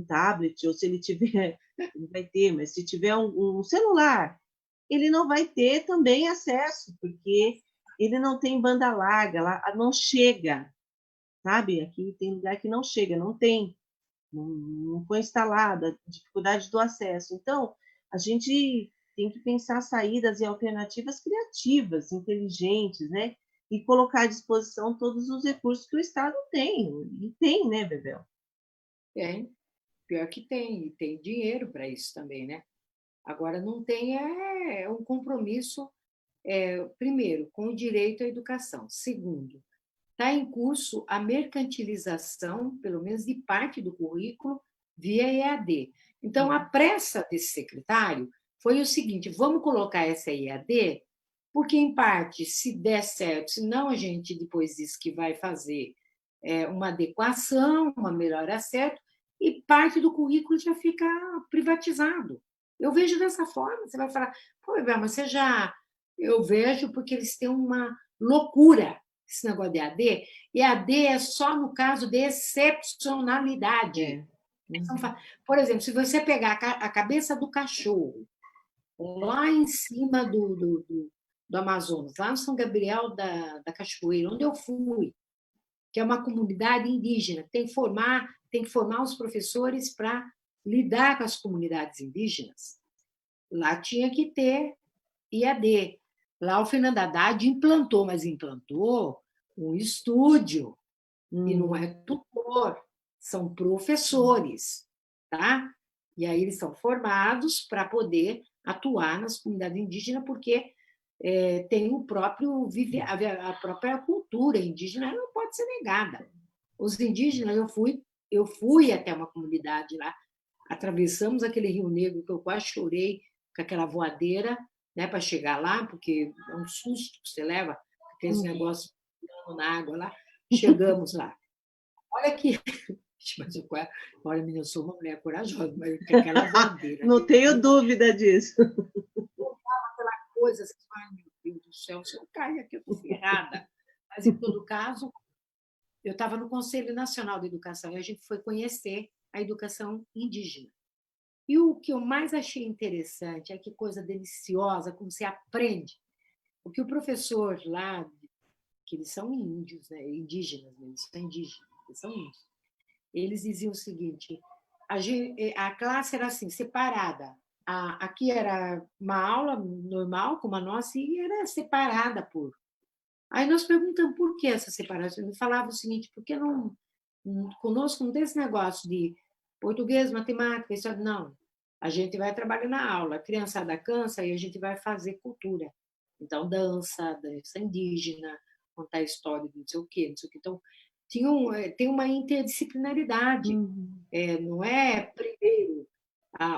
tablet, ou se ele tiver, ele vai ter, mas se tiver um celular, ele não vai ter também acesso, porque ele não tem banda larga, lá não chega, sabe? Aqui tem lugar que não chega, não tem, não foi instalada, a dificuldade do acesso. Então, a gente tem que pensar saídas e alternativas criativas, inteligentes, né? E colocar à disposição todos os recursos que o Estado tem, e tem, né, Bebel? tem. Pior que tem, e tem dinheiro para isso também, né? Agora, não tem um compromisso, primeiro, com o direito à educação. Segundo, está em curso a mercantilização, pelo menos de parte do currículo, via EAD. Então, a pressa desse secretário foi o seguinte: vamos colocar essa EAD, porque, em parte, se der certo, senão a gente depois diz que vai fazer uma adequação, uma melhor acerto, e parte do currículo já fica privatizado. Eu vejo dessa forma. Você vai falar, pô, Bebel, mas você já. Eu vejo porque eles têm uma loucura esse negócio de EAD. EAD é só no caso de excepcionalidade. É. Uhum. Por exemplo, se você pegar a cabeça do cachorro lá em cima do Amazonas, lá no São Gabriel da Cachoeira, onde eu fui, que é uma comunidade indígena, tem que formar os professores para lidar com as comunidades indígenas. Lá tinha que ter IAD. Lá o Fernando Haddad implantou, mas implantou um estúdio, e não é tutor, são professores, tá? E aí eles são formados para poder atuar nas comunidades indígenas, porque tem o próprio a própria cultura indígena, ela não pode ser negada. Os indígenas, eu fui até uma comunidade lá, atravessamos aquele Rio Negro que eu quase chorei com aquela voadeira, né, para chegar lá, porque é um susto que você leva, aqueles negócios na água lá. Chegamos lá. Olha que. Mas olha, menina, eu sou uma mulher corajosa, mas com aquela voadeira. Não tenho dúvida disso. Aquela coisa, você fala, ai, meu Deus do céu, se eu cair aqui, eu estou ferrada. Mas, em todo caso, eu estava no Conselho Nacional de Educação e a gente foi conhecer a educação indígena. E o que eu mais achei interessante é que coisa deliciosa, como você aprende. Porque o professor lá, que eles são índios, né? Indígenas, eles são indígenas, eles são índios. Eles diziam o seguinte: a classe era assim, separada. Aqui era uma aula normal, como a nossa, e era separada por. Aí nós perguntamos por que essa separação. Ele falava o seguinte: porque não, conosco não tem esse negócio de português, matemática, isso não. A gente vai trabalhar na aula, a criançada cansa e a gente vai fazer cultura. Então, dança indígena, contar história de não sei o quê, não sei o quê. Então, tem uma interdisciplinaridade. Não é primeiro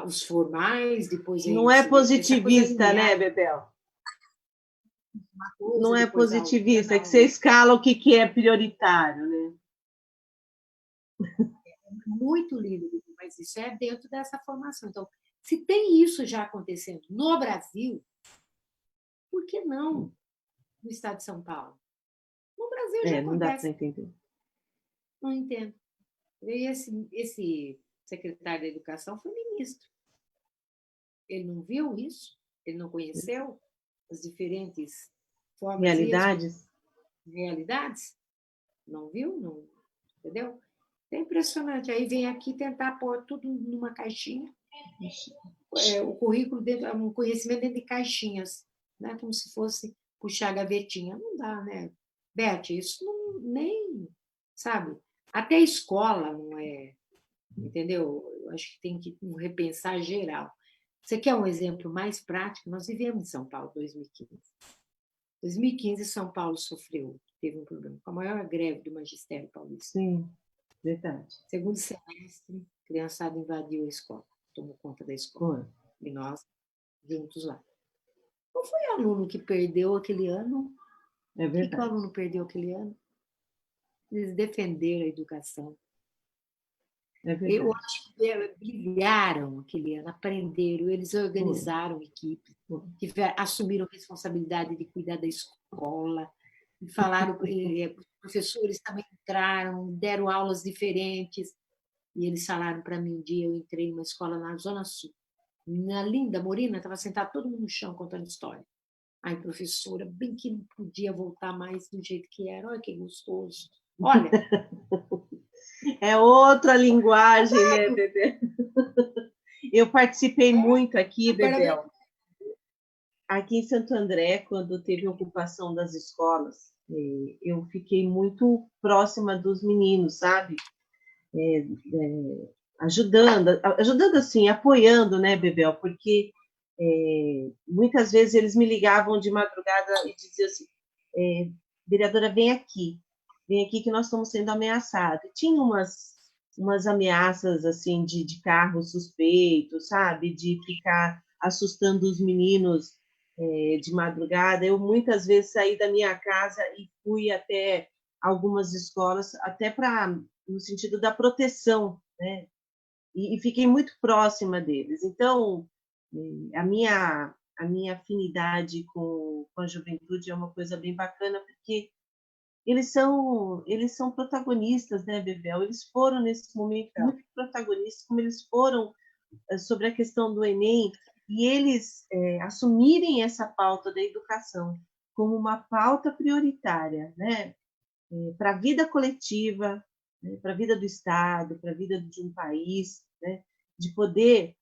os formais, depois Não é essa coisa positivista, né, linear. Bebel? Coisa, Não é depois a outra, positivista, é que não. você escala o que é prioritário, né? Muito lindo, mas isso é dentro dessa formação. Então, se tem isso já acontecendo no Brasil, por que não no estado de São Paulo? No Brasil já Não dá para acontece. entender. Não entendo. E esse secretário da Educação foi ministro. Ele não viu isso? Ele não conheceu as diferentes formas e Realidades? realidades? Não viu? Não, entendeu? É impressionante. Aí vem aqui tentar pôr tudo numa caixinha. O currículo dentro, um conhecimento dentro de caixinhas, né? Como se fosse puxar a gavetinha. Não dá, né? Beth, isso não, nem, sabe? Até a escola não é, entendeu? Eu acho que tem que repensar geral. Você quer um exemplo mais prático? Nós vivemos em São Paulo em 2015. 2015, São Paulo teve um problema com a maior greve do magistério paulista. Sim, verdade. Segundo semestre, a criançada invadiu a escola, tomou conta da escola. E nós, juntos lá. Não foi o aluno que perdeu aquele ano? É O que o verdade. aluno perdeu aquele ano? Eles defenderam a educação. É Eu verdade. acho que brilharam aquele ano, aprenderam, eles Foi. organizaram equipes, assumiram a responsabilidade de cuidar da escola, e falaram, os professores também entraram, deram aulas diferentes, e eles falaram para mim um dia, eu entrei em uma escola na Zona Sul, na Linda Morina, estava sentado todo mundo no chão contando história. Ai, professora, bem que não podia voltar mais do jeito que era, olha que gostoso. Olha, É outra linguagem, né, Bebel? Eu participei muito aqui, agora, Bebel, aqui em Santo André, quando teve a ocupação das escolas, eu fiquei muito próxima dos meninos, sabe? Ajudando assim, apoiando, né, Bebel? Porque muitas vezes eles me ligavam de madrugada e diziam assim, vereadora, vem aqui que nós estamos sendo ameaçados. E tinha umas ameaças assim de carros suspeitos, sabe? De ficar assustando os meninos de madrugada. Eu muitas vezes saí da minha casa e fui até algumas escolas, até no sentido da proteção, né? E fiquei muito próxima deles. Então, a minha afinidade com a juventude é uma coisa bem bacana, porque eles são protagonistas, né, Bebel? Eles foram, nesse momento, muito protagonistas, como eles foram sobre a questão do Enem, e eles assumirem essa pauta da educação como uma pauta prioritária, né, para a vida coletiva, né, para a vida do Estado, para a vida de um país, né, de poder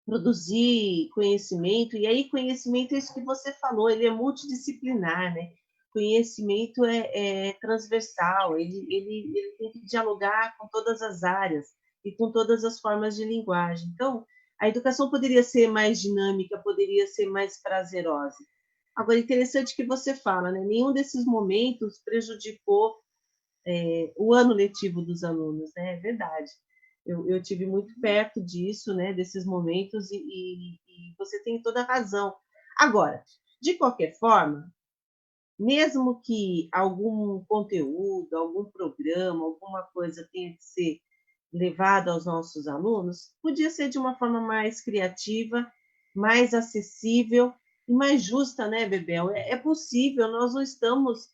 produzir conhecimento, e aí conhecimento é isso que você falou, ele é multidisciplinar, né? Conhecimento é transversal, ele tem que dialogar com todas as áreas. e com todas as formas de linguagem. Então, a educação poderia ser mais dinâmica, poderia ser mais prazerosa. Agora, interessante que você fala, né? Nenhum desses momentos prejudicou o ano letivo dos alunos, né? É verdade. Eu tive muito perto disso, né? Desses momentos, e você tem toda a razão. Agora, de qualquer forma, mesmo que algum conteúdo, algum programa, alguma coisa tenha que ser levado aos nossos alunos, podia ser de uma forma mais criativa, mais acessível e mais justa, né, Bebel? É possível, nós não estamos.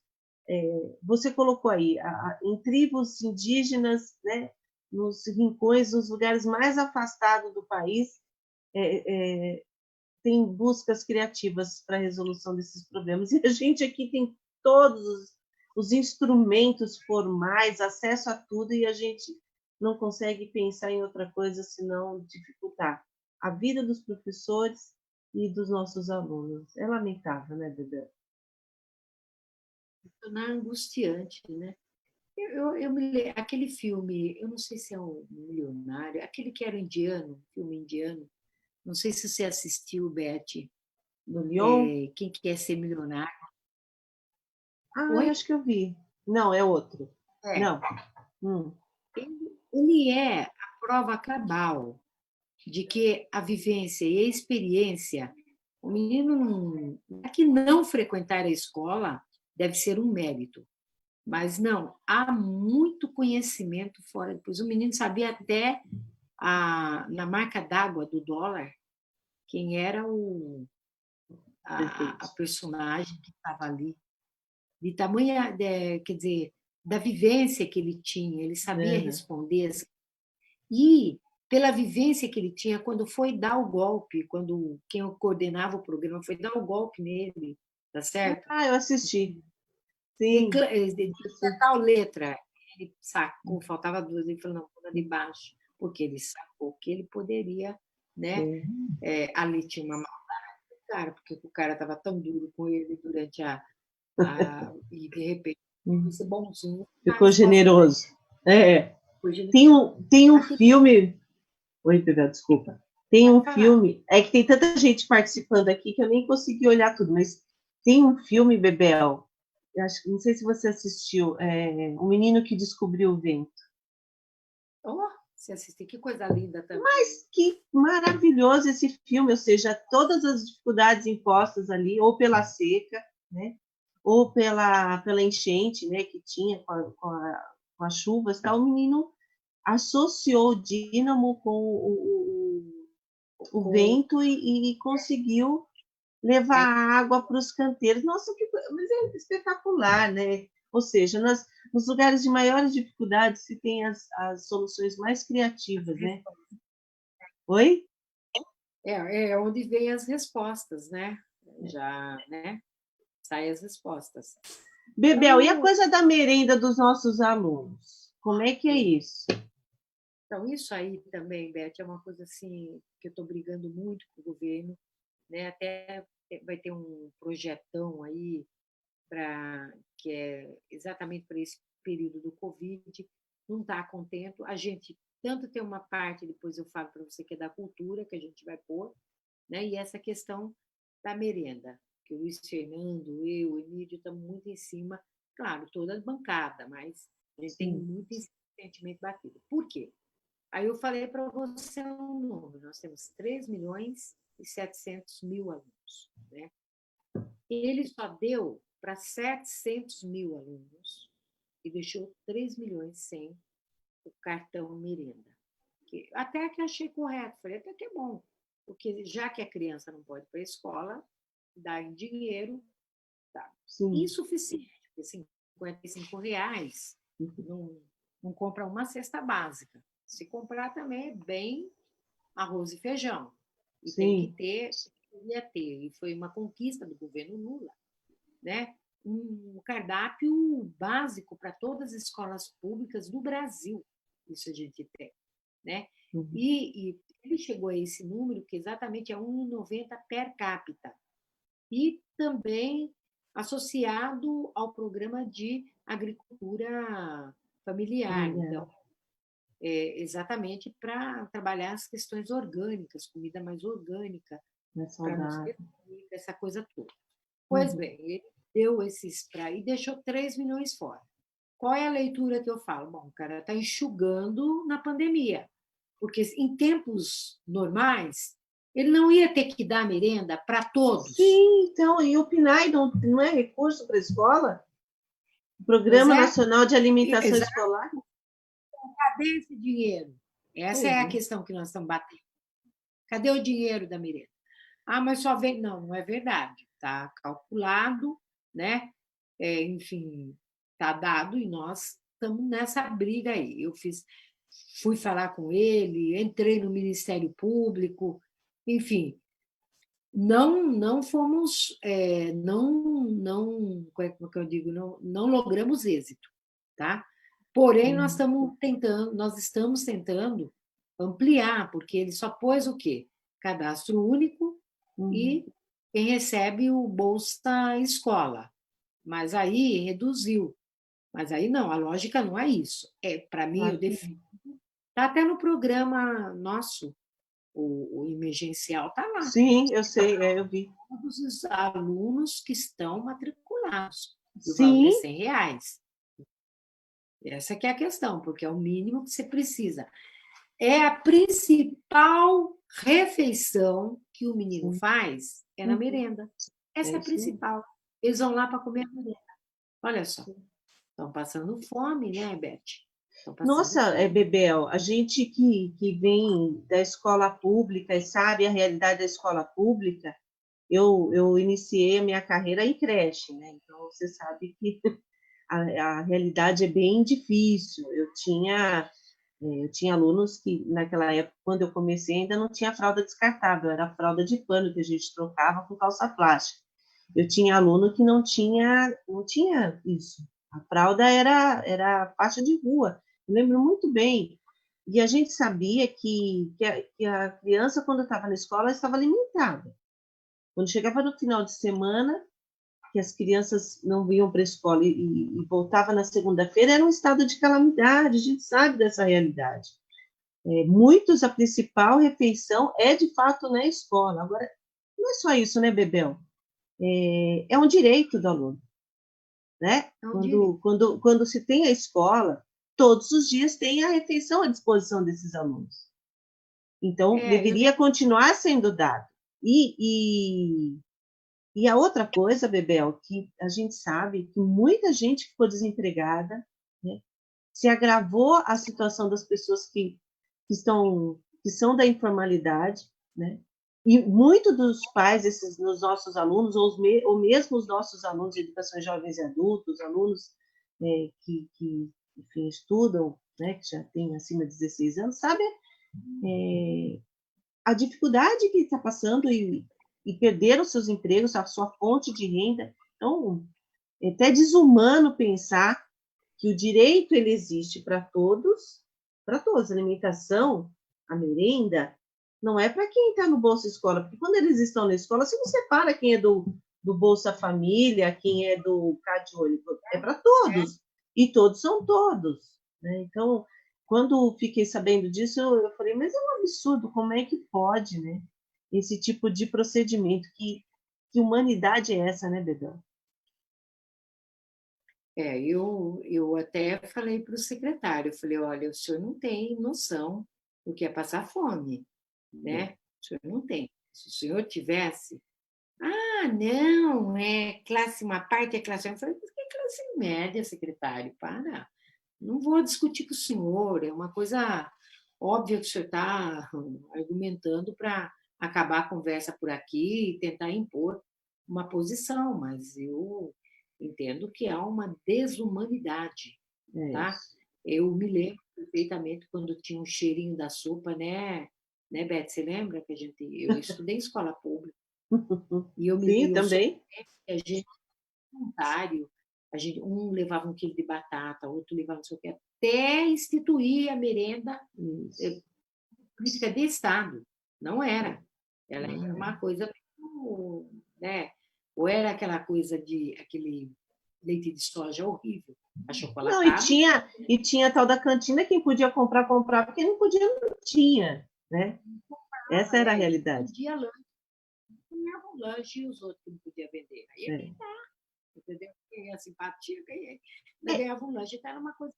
Você colocou aí, em tribos indígenas, né, nos rincões, nos lugares mais afastados do país, é, tem buscas criativas para a resolução desses problemas. E a gente aqui tem todos os instrumentos formais, acesso a tudo, e a gente não consegue pensar em outra coisa senão dificultar a vida dos professores e dos nossos alunos. É lamentável, né, Bebel? Tornar angustiante, né? Aquele filme, eu não sei se é um milionário, aquele que era indiano, filme indiano, não sei se você assistiu, Beth, Do Lyon? Quem quer ser milionário? Ah, eu Oi? acho que eu vi. Não, é outro. É. Não. Hum. Ele é a prova cabal de que a vivência e a experiência, o menino que não frequentar a escola deve ser um mérito, mas não, há muito conhecimento fora. Depois o menino sabia até na marca d'água do dólar quem era a Perfeito. personagem que estava ali, de tamanha, quer dizer, da vivência que ele tinha, ele sabia Uhum. responder. E pela vivência que ele tinha quando foi dar o golpe, quando quem coordenava o programa foi dar o golpe nele, tá certo? Ah, eu assisti. Sim. De tal letra, ele sacou, faltava duas, ele falou, não, vou de baixo, porque ele sacou que ele poderia, né? Sim. Ali tinha uma maldade do cara, porque o cara estava tão duro com ele durante e de repente Hum. esse bonzinho, a Ficou resposta dele generoso. É. foi genial. Tem um Aqui, filme. Oi, Pedro, desculpa. Tem pode um falar. filme. É que tem tanta gente participando aqui que eu nem consegui olhar tudo, mas tem um filme, Bebel. Eu acho, não sei se você assistiu. O Menino que Descobriu o Vento. Oh, você assistiu, que coisa linda também. Mas que maravilhoso esse filme, ou seja, todas as dificuldades impostas ali, ou pela seca, né? Ou pela enchente, né, que tinha com as chuvas, tá? O menino associou o dínamo com o Com, vento e conseguiu levar é, a água para os canteiros. Nossa, mas é espetacular, né? Ou seja, nos lugares de maiores dificuldades se tem as soluções mais criativas, né? Oi? é onde vem as respostas, né? Já, né? Saem as respostas. Bebel, e a Então, coisa da merenda dos nossos alunos? Como é que é isso? então isso aí também, Beth, é uma coisa assim que eu estou brigando muito com o governo, né? Até vai ter um projetão aí para que é exatamente para esse período do Covid, não está contento. A gente tanto tem uma parte, depois eu falo para você, que é da cultura, que a gente vai pôr, né? E essa questão da merenda, que o Luiz Fernando, eu, o Emílio, estamos muito em cima, claro, toda a bancada, mas a gente tem Sim, muito sentimento batido. Por quê? Aí eu falei para você um número, nós temos 3.700.000 alunos, né? Ele só deu para 700.000 alunos e deixou 3 milhões sem o cartão merenda. Até que achei correto, falei, até que é bom, porque já que a criança não pode ir para a escola, dá em dinheiro, tá. sim. Insuficiente, porque R$ 55 não, não compra uma cesta básica. Se comprar também é bem arroz e feijão. E tem que Sim. ter, ia ter, e foi uma conquista do governo Lula, né? Um cardápio básico para todas as escolas públicas do Brasil. Isso a gente tem, né? Uhum. E ele chegou a esse número que exatamente é 1,90 per capita. E também associado ao programa de agricultura familiar. Familiar. Então, exatamente para trabalhar as questões orgânicas, comida mais orgânica, É para não ser saudável. essa coisa toda. Pois Uhum. bem, ele deu esses para e deixou 3 milhões fora. Qual é a leitura que eu falo? Bom, o cara está enxugando na pandemia, porque em tempos normais ele não ia ter que dar merenda para todos. Sim, então, e o PNAE não é recurso para a escola? O Pois Programa é, Nacional de Alimentação exato, Escolar? cadê esse dinheiro? Essa é Pois a é. questão que nós estamos batendo. Cadê o dinheiro da merenda? Ah, mas só vem. Não, não é verdade. Está calculado, né? Enfim, está dado e nós estamos nessa briga aí. Fui falar com ele, entrei no Ministério Público, enfim, não fomos, como é que eu digo, não logramos êxito, tá? Porém, Uhum. nós estamos tentando ampliar, porque ele só pôs o quê? Cadastro único Uhum. e quem recebe o Bolsa Escola. Mas aí reduziu. Mas aí não, a lógica não é isso. Para mim, eu Claro que defino. não. Está até no programa nosso, o emergencial está lá. Sim, eu sei, eu vi. Todos os alunos que estão matriculados. E o valor é Sim, R$ 100. Essa que é a questão, porque é o mínimo que você precisa. É a principal refeição que o menino sim. faz, é na Uhum. merenda. É Essa é a isso aí. principal. Eles vão lá para comer a merenda. Olha só, estão passando fome, né, Beth? Estão passando Nossa, fome. Bebel, a gente que vem da escola pública e sabe a realidade da escola pública, eu iniciei a minha carreira em creche, né? Então, você sabe que a realidade é bem difícil. Eu tinha alunos que, naquela época, quando eu comecei, ainda não tinha fralda descartável, era fralda de pano que a gente trocava com calça plástica. Eu tinha aluno que não tinha isso. A fralda era faixa de rua. Eu lembro muito bem. E a gente sabia que a criança, quando estava na escola, estava limitada. Quando chegava no final de semana, que as crianças não vinham para a escola e voltava na segunda-feira, era um estado de calamidade, a gente sabe dessa realidade. Muitos, a principal refeição é, de fato, na escola. Agora, não é só isso, né, Bebel? É um direito do aluno, né? Não diria. Quando se tem a escola, todos os dias tem a refeição à disposição desses alunos. Então, Eu deveria continuar sendo dado. E a outra coisa, Bebel, que a gente sabe que muita gente ficou desempregada, né? Se agravou a situação das pessoas que são da informalidade, né? E muito dos pais, dos nossos alunos, ou mesmo os nossos alunos de educação jovens e adultos, alunos que enfim, estudam, né, que já têm acima de 16 anos, sabe a dificuldade que está passando e perderam seus empregos, a sua fonte de renda. Então, é até desumano pensar que o direito ele existe para todos. A alimentação, a merenda, não é para quem está no Bolsa Escola, porque quando eles estão na escola, você não separa quem é do Bolsa Família, quem é do CadOlho, é para todos, e todos são todos. Né? Então, quando fiquei sabendo disso, eu falei, mas é um absurdo, como é que pode, né? Esse tipo de procedimento, que humanidade é essa, né, Bedão? eu até falei para o secretário, eu falei, olha, o senhor não tem noção do que é passar fome, né? O senhor não tem. Se o senhor tivesse, não, é classe, uma parte é classe. Eu falei, mas que classe média, secretário? Para. Não vou discutir com o senhor, é uma coisa óbvia que o senhor está argumentando para acabar a conversa por aqui e tentar impor uma posição, mas eu entendo que há uma desumanidade, É tá? isso. Eu me lembro perfeitamente quando tinha um cheirinho da sopa, né, Beth? Você lembra que eu estudei em escola pública Sim, e eu sou também. a gente voluntário, um levava 1 quilo de batata, outro levava não sei o quê, até instituir a merenda Isso. política de Estado. Não era. Ela Não era é. uma coisa, né? Ou era aquela coisa aquele leite de soja horrível, Não, achocolatado. e tinha a tal da cantina, quem podia comprar, comprava, quem não podia, não tinha, né? Essa era a realidade. Podia lanche, ganhava um lanche e os outros que não podiam vender. Aí é quem tá, entendeu? Quem é simpatia, quem ganhava um lanche, então era uma coisa.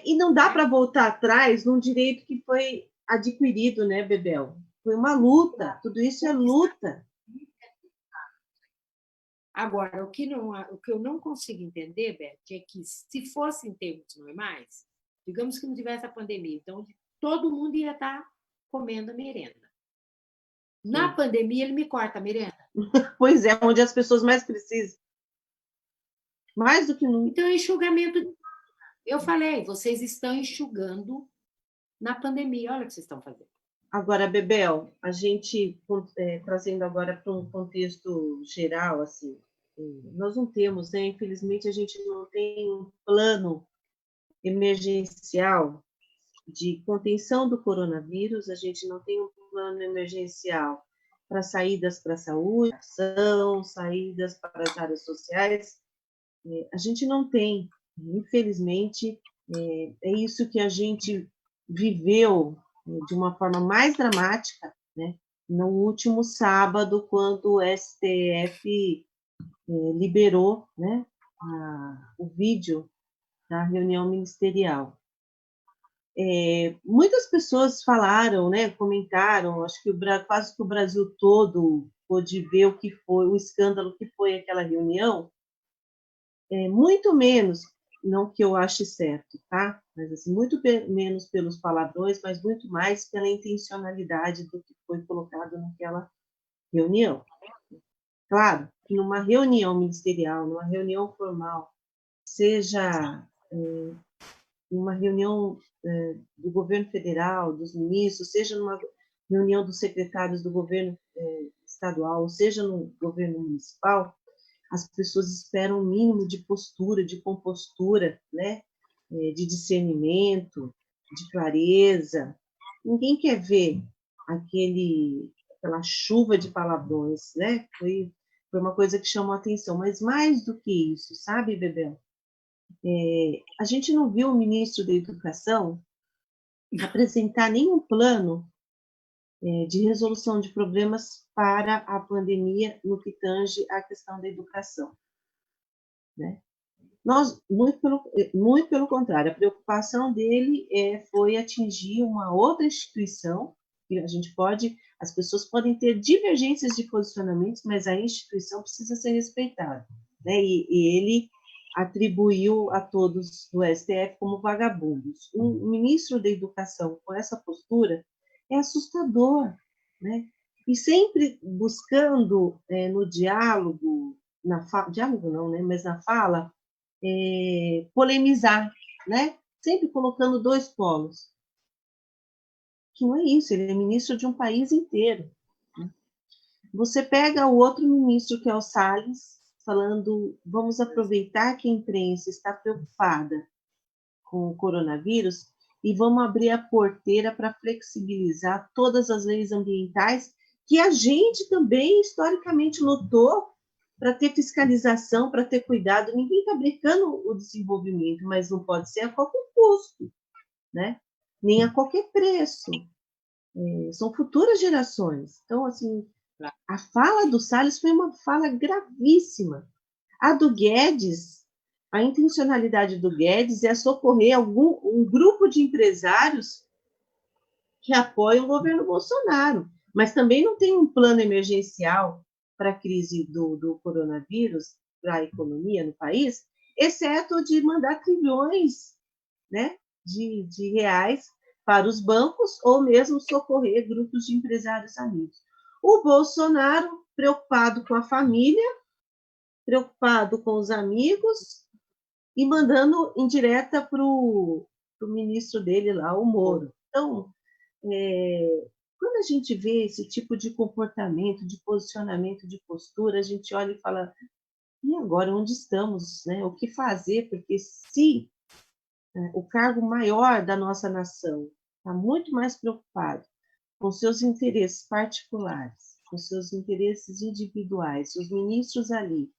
E não dá para voltar atrás num direito que foi adquirido, né, Bebel? Foi uma luta, tudo isso é luta. Agora, o que eu não consigo entender, Beth, é que se fosse em termos normais, digamos que não tivesse a pandemia, então todo mundo ia estar comendo a merenda. Na pandemia, ele me corta a merenda. Pois é, onde as pessoas mais precisam. Mais do que nunca. Então, enxugamento. Eu falei, vocês estão enxugando na pandemia. Olha o que vocês estão fazendo. Agora, Bebel, a gente, trazendo agora para um contexto geral, assim, nós não temos, né? Infelizmente, a gente não tem um plano emergencial de contenção do coronavírus, a gente não tem um plano emergencial para saídas para a saúde, saídas para as áreas sociais. A gente não tem, infelizmente, é isso que a gente viveu de uma forma mais dramática, né, no último sábado, quando o STF liberou, né, o vídeo da reunião ministerial. Muitas pessoas falaram, né, comentaram, acho que quase que o Brasil todo pôde ver o que foi, o escândalo que foi aquela reunião, muito menos, não que eu ache certo, tá? Mas assim, muito menos pelos palavrões, mas muito mais pela intencionalidade do que foi colocado naquela reunião. Claro, que numa reunião ministerial, numa reunião formal, seja numa reunião do governo federal, dos ministros, seja numa reunião dos secretários do governo estadual, seja no governo municipal, as pessoas esperam um mínimo de postura, de compostura, né? De discernimento, de clareza. Ninguém quer ver aquela chuva de palavrões, né? Foi uma coisa que chamou a atenção. Mas mais do que isso, sabe, Bebel? A gente não viu o ministro da Educação apresentar nenhum plano de resolução de problemas para a pandemia no que tange à questão da educação. Né? Muito pelo contrário, a preocupação dele foi atingir uma outra instituição, que as pessoas podem ter divergências de posicionamentos, mas a instituição precisa ser respeitada. Né? E ele atribuiu a todos do STF como vagabundos. Um ministro da Educação com essa postura é assustador, né? E sempre buscando no diálogo, diálogo não, né? Mas na fala, polemizar, né? Sempre colocando dois polos. Que não é isso, ele é ministro de um país inteiro. Né? Você pega o outro ministro, que é o Salles, falando, vamos aproveitar que a imprensa está preocupada com o coronavírus e vamos abrir a porteira para flexibilizar todas as leis ambientais que a gente também historicamente lutou para ter fiscalização, para ter cuidado. Ninguém está brincando o desenvolvimento, mas não pode ser a qualquer custo, né? Nem a qualquer preço. São futuras gerações. Então, assim, a fala do Salles foi uma fala gravíssima. A do Guedes, a intencionalidade do Guedes é socorrer um grupo de empresários que apoiam o governo Bolsonaro, mas também não tem um plano emergencial para a crise do coronavírus, para a economia no país, exceto de mandar trilhões, né, de reais para os bancos ou mesmo socorrer grupos de empresários amigos. O Bolsonaro, preocupado com a família, preocupado com os amigos e mandando indireta para o ministro dele lá, o Moro. Então, quando a gente vê esse tipo de comportamento, de posicionamento, de postura, a gente olha e fala, e agora, onde estamos? Né? O que fazer? Porque se o cargo maior da nossa nação está muito mais preocupado com seus interesses particulares, com seus interesses individuais, os ministros ali,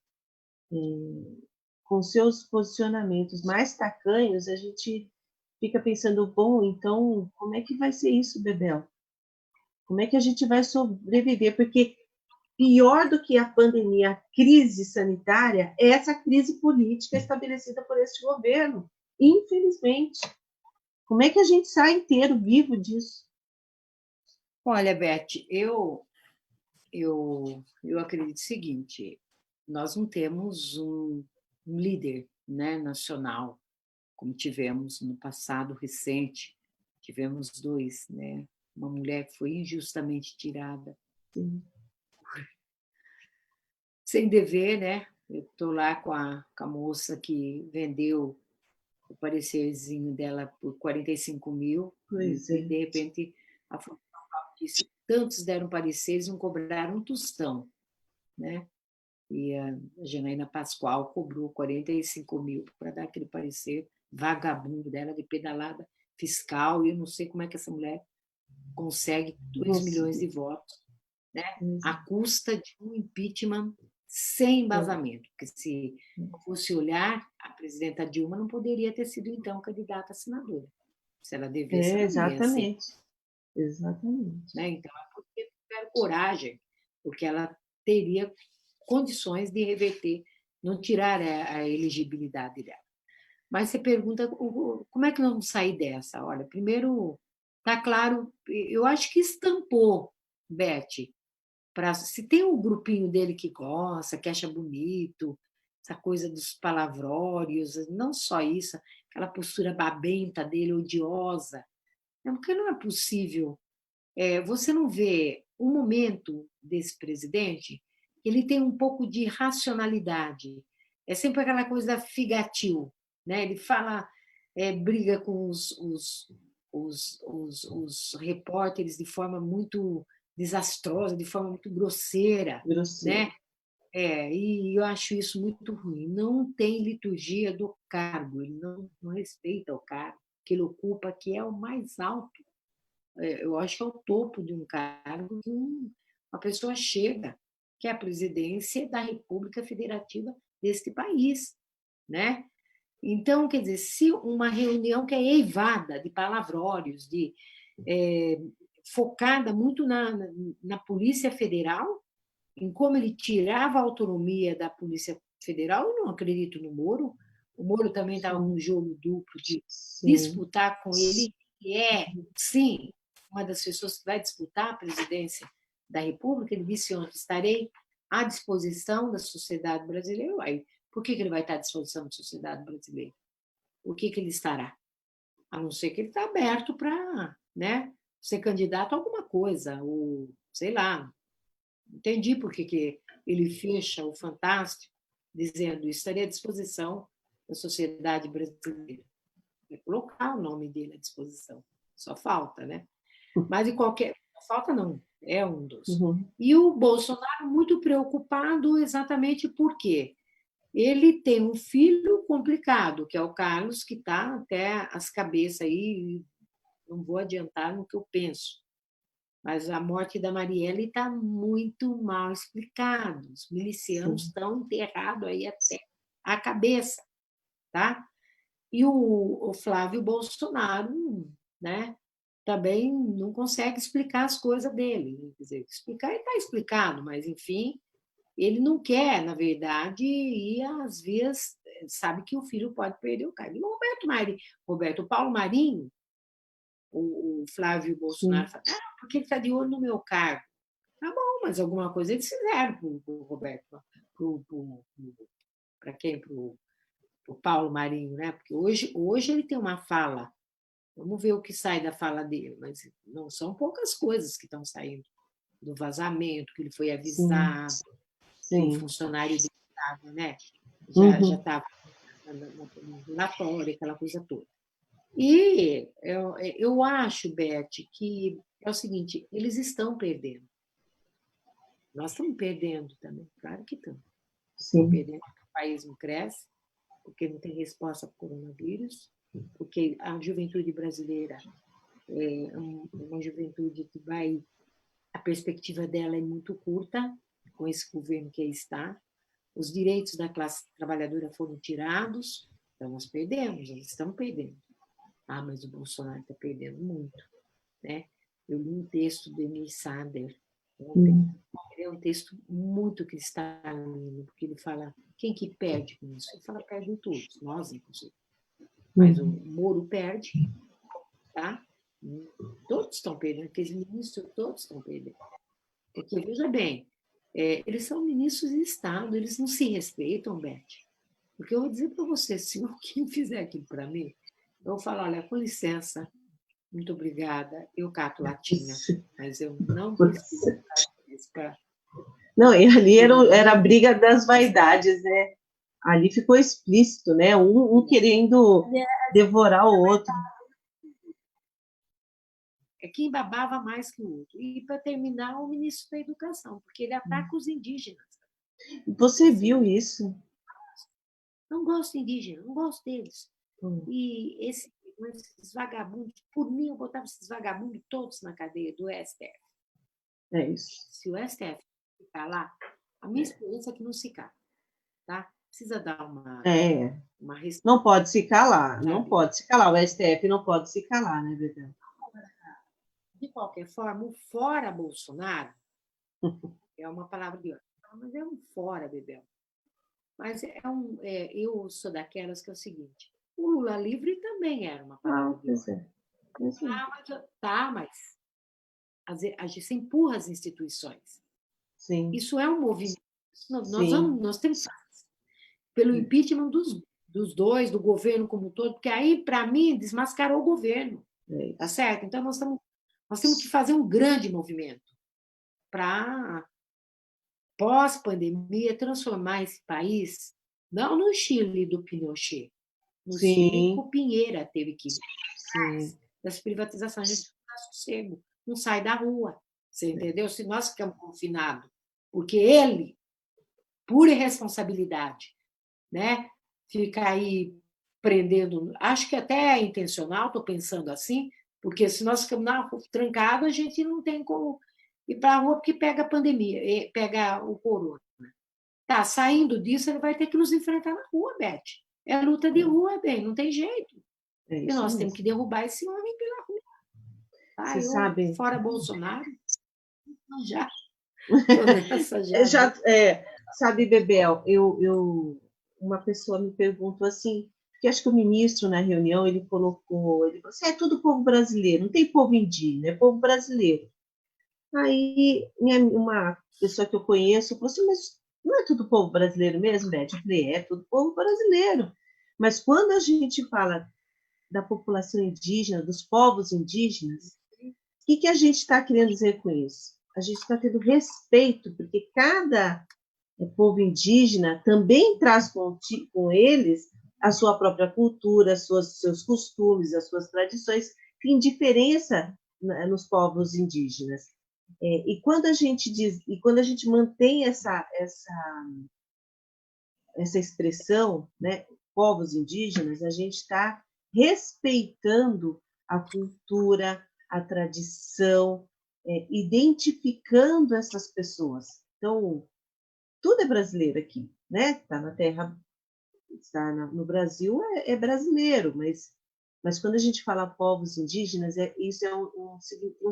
com seus posicionamentos mais tacanhos, a gente fica pensando, bom, então como é que vai ser isso, Bebel? Como é que a gente vai sobreviver? Porque pior do que a pandemia, a crise sanitária, é essa crise política estabelecida por este governo, infelizmente. Como é que a gente sai inteiro vivo disso? Olha, Beth, eu acredito o seguinte: nós não temos um líder, né, nacional, como tivemos no passado recente. Tivemos dois, né? Uma mulher que foi injustamente tirada, Sim. sem dever, né? Eu estou lá com a moça que vendeu o parecerzinho dela por 45 mil, Pois e é. de repente a função disse: tantos deram pareceres e não cobraram um tostão, né? E a Janaína Pascoal cobrou 45 mil para dar aquele parecer vagabundo dela de pedalada fiscal, e eu não sei como é que essa mulher consegue 2 milhões de votos, né? À custa de um impeachment sem embasamento, porque se fosse olhar, a presidenta Dilma não poderia ter sido, então, candidata a senadora. Se ela devesse, ela não ia ser. Exatamente. Exatamente. Né? Então, é porque tiveram coragem, porque ela teria condições de reverter, não tirar a elegibilidade dela. Mas você pergunta como é que nós vamos sair dessa? Olha, primeiro, está claro, eu acho que estampou, Beth, se tem um grupinho dele que gosta, que acha bonito, essa coisa dos palavrórios, não só isso, aquela postura babenta dele, odiosa, porque não é possível. Você não vê um momento desse presidente, ele tem um pouco de racionalidade. É sempre aquela coisa figatil, né? Ele fala, briga com os repórteres de forma muito desastrosa, de forma muito grosseira, Grosseiro. né? E eu acho isso muito ruim. Não tem liturgia do cargo, ele não respeita o cargo que ele ocupa, que é o mais alto. Eu acho que é o topo de um cargo que uma pessoa chega, que é a presidência da República Federativa deste país, né? Então, quer dizer, se uma reunião que é eivada de palavrórios, é, focada muito na Polícia Federal, em como ele tirava a autonomia da Polícia Federal, eu não acredito no Moro. O Moro também estava num jogo duplo de Sim. disputar com ele, que sim, uma das pessoas que vai disputar a presidência da República. Ele disse ontem: estarei à disposição da sociedade brasileira. Aí, por que ele vai estar à disposição da sociedade brasileira? O que ele estará? A não ser que ele está aberto para, né, ser candidato a alguma coisa, ou sei lá. Entendi por que ele fecha o Fantástico dizendo: estaria à disposição da sociedade brasileira. É colocar o nome dele à disposição. Só falta, né? Mas em qualquer. Falta não, é um dos. Uhum. E o Bolsonaro muito preocupado exatamente por quê? Ele tem um filho complicado, que é o Carlos, que está até as cabeças aí, não vou adiantar no que eu penso, mas a morte da Marielle está muito mal explicado. Os milicianos Sim. estão enterrados aí até a cabeça, tá? E o Flávio Bolsonaro, né, também não consegue explicar as coisas dele. Quer dizer, explicar ele está explicado, mas, enfim, ele não quer, na verdade, ir às vias, sabe que o filho pode perder o cargo. E o Roberto Paulo Marinho, o Flávio Bolsonaro, Sim. fala: porque ele está de olho no meu cargo. Tá bom, mas alguma coisa eles fizeram para o Roberto, para quem? Para o Paulo Marinho, né? Porque hoje ele tem uma fala. Vamos ver o que sai da fala dele, mas não são poucas coisas que estão saindo do vazamento, que ele foi Sim. avisado, que o Sim. funcionário dele estava, né? Já Uhum. estava no relatório, aquela coisa toda. E eu acho, Beth, que é o seguinte: eles estão perdendo. Nós estamos perdendo também, claro que estamos. Estamos Sim. perdendo porque o país não cresce, porque não tem resposta para o coronavírus, porque a juventude brasileira é uma juventude que vai. A perspectiva dela é muito curta com esse governo que aí está. os direitos da classe trabalhadora foram tirados, então nós perdemos, eles estão perdendo. Ah, mas o Bolsonaro está perdendo muito, né? Eu li um texto do Emil Sander ontem. É um texto muito cristalino, porque ele fala quem que perde com isso? Ele fala perdem todos, nós inclusive. Mas o Moro perde, tá? Todos estão perdendo, aqueles ministros todos estão perdendo. Porque, veja bem, eles são ministros de Estado, eles não se respeitam, Beth. Porque eu vou dizer para você, se alguém fizer aquilo para mim, eu vou falar, olha, com licença, muito obrigada, eu cato latinha, mas eu não preciso disso para... Não, e ali era a briga das vaidades, né? Ali ficou explícito, né? Um querendo devorar o outro. É quem babava mais que o outro. E, para terminar, o ministro da Educação, porque ele ataca os indígenas. Você viu isso? Não gosto de indígena, não gosto deles. E esses vagabundos, por mim, eu botava esses vagabundos todos na cadeia do STF. É isso. Se o STF ficar lá, a minha experiência é que não se cala, tá? Precisa dar uma Não pode se calar, sabe? Não pode se calar. O STF não pode se calar, né, Bebel? De qualquer forma, o fora Bolsonaro é uma palavra de ordem, mas é um fora, Bebel. Mas eu sou daquelas que é o seguinte, o Lula livre também era uma palavra de ordem. Mas a gente empurra as instituições. Sim. Isso é um movimento. Nós temos pelo impeachment dos dois, do governo como um todo, porque aí, para mim, desmascarou o governo. Tá certo? Então, nós temos que fazer um grande movimento para, pós-pandemia, transformar esse país, não no Chile do Pinochet, no Chile que o Pinheira teve que ir das privatizações. A gente não dá sossego, não sai da rua. Você entendeu? Se nós ficamos confinados, porque ele, por irresponsabilidade, né, fica aí prendendo, acho que até é intencional, estou pensando assim, porque se nós ficamos trancados, a gente não tem como ir para a rua porque pega a pandemia, pega o corona. Tá, saindo disso, ele vai ter que nos enfrentar na rua, Beth. É luta de rua, bem, não tem jeito. E nós temos que derrubar esse homem pela rua. Tá? Você sabe? Fora Bolsonaro, já. Tô nessa já. Sabe, Bebel, uma pessoa me perguntou assim, porque acho que o ministro, na reunião, ele falou assim, é tudo povo brasileiro, não tem povo indígena, é povo brasileiro. Aí, uma pessoa que eu conheço falou assim, mas não é tudo povo brasileiro mesmo, Beth? Eu falei, é tudo povo brasileiro. Mas quando a gente fala da população indígena, dos povos indígenas, o que a gente está querendo dizer com isso? A gente está tendo respeito, porque cada povo indígena também traz com eles a sua própria cultura, seus costumes, as suas tradições, tem diferença nos povos indígenas. E quando a gente mantém essa expressão, né, povos indígenas, a gente está respeitando a cultura, a tradição, identificando essas pessoas. Então, tudo é brasileiro aqui, né? Está na terra, está no Brasil, é brasileiro, mas quando a gente fala povos indígenas, isso é um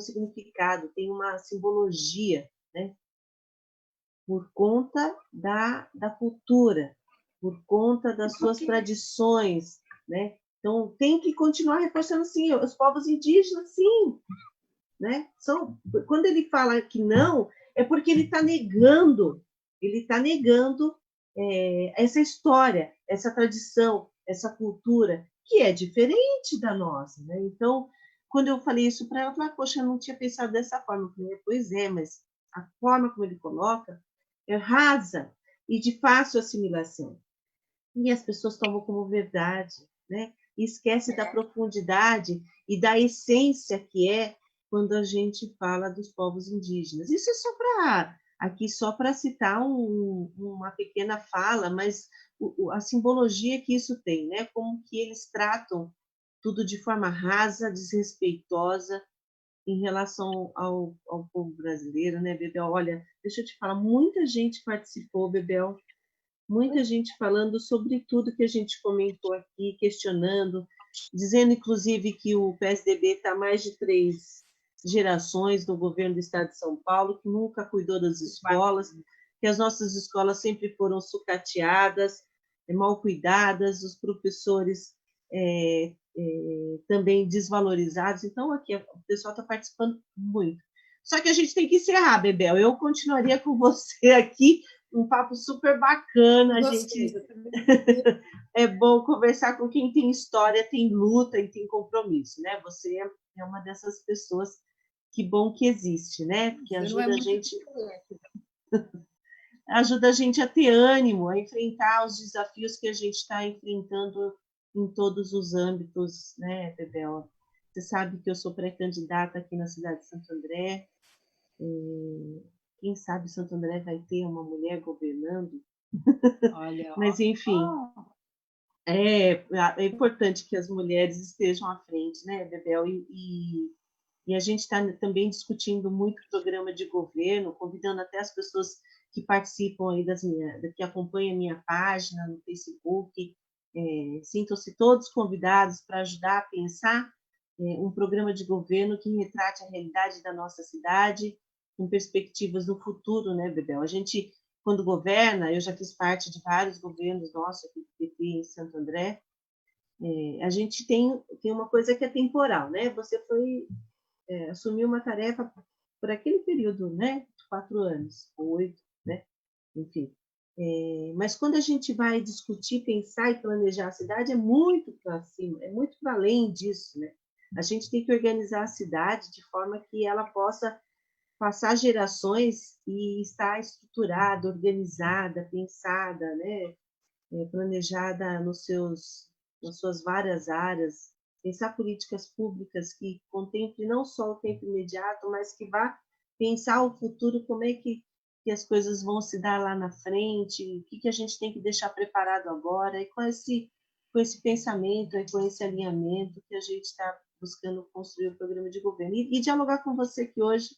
significado, tem uma simbologia, né? Por conta da cultura, por conta das suas tradições, né? Então, tem que continuar reforçando, sim, os povos indígenas, sim, né? Quando ele fala que não, é porque ele está negando essa história, essa tradição, essa cultura, que é diferente da nossa, né? Então, quando eu falei isso para ela, eu falei, poxa, eu não tinha pensado dessa forma. Eu falei, pois é, mas a forma como ele coloca é rasa e de fácil assimilação. E as pessoas tomam como verdade, né? E esquece da profundidade e da essência que é quando a gente fala dos povos indígenas. Isso é só para citar uma pequena fala, mas a simbologia que isso tem, né? Como que eles tratam tudo de forma rasa, desrespeitosa em relação ao povo brasileiro, né, Bebel? Olha, deixa eu te falar, muita gente participou, Bebel, muita gente falando sobre tudo que a gente comentou aqui, questionando, dizendo, inclusive, que o PSDB está há mais de 3 gerações no governo do Estado de São Paulo, que nunca cuidou das escolas, que as nossas escolas sempre foram sucateadas, mal cuidadas, os professores também desvalorizados. Então, aqui o pessoal está participando muito. Só que a gente tem que encerrar, Bebel. Eu continuaria com você aqui, um papo super bacana. A gente é bom conversar com quem tem história, tem luta e tem compromisso, né? Você é uma dessas pessoas, que bom que existe, né? Que ajuda a gente a ter ânimo, a enfrentar os desafios que a gente está enfrentando em todos os âmbitos, né, Bebel? Você sabe que eu sou pré-candidata aqui na cidade de Santo André. Quem sabe Santo André vai ter uma mulher governando? Olha, mas enfim, é importante que as mulheres estejam à frente, né, Bebel? E a gente está também discutindo muito programa de governo, convidando até as pessoas que participam aí que acompanham a minha página no Facebook. Sintam-se todos convidados para ajudar a pensar um programa de governo que retrate a realidade da nossa cidade, com perspectivas no futuro, né, Bebel? A gente, quando governa, eu já fiz parte de vários governos nossos aqui do PT em Santo André, a gente tem uma coisa que é temporal, né? Você assumiu uma tarefa por aquele período, né, de 4 anos, ou 8, né, enfim. Mas quando a gente vai discutir, pensar e planejar a cidade, é muito para cima, é muito para além disso, né? A gente tem que organizar a cidade de forma que ela possa passar gerações e estar estruturada, organizada, pensada, né? Planejada nas suas várias áreas, pensar políticas públicas que contemplem não só o tempo imediato, mas que vá pensar o futuro, como é que as coisas vão se dar lá na frente, o que a gente tem que deixar preparado agora, e com esse pensamento, com esse alinhamento que a gente está buscando construir o programa de governo. E dialogar com você que hoje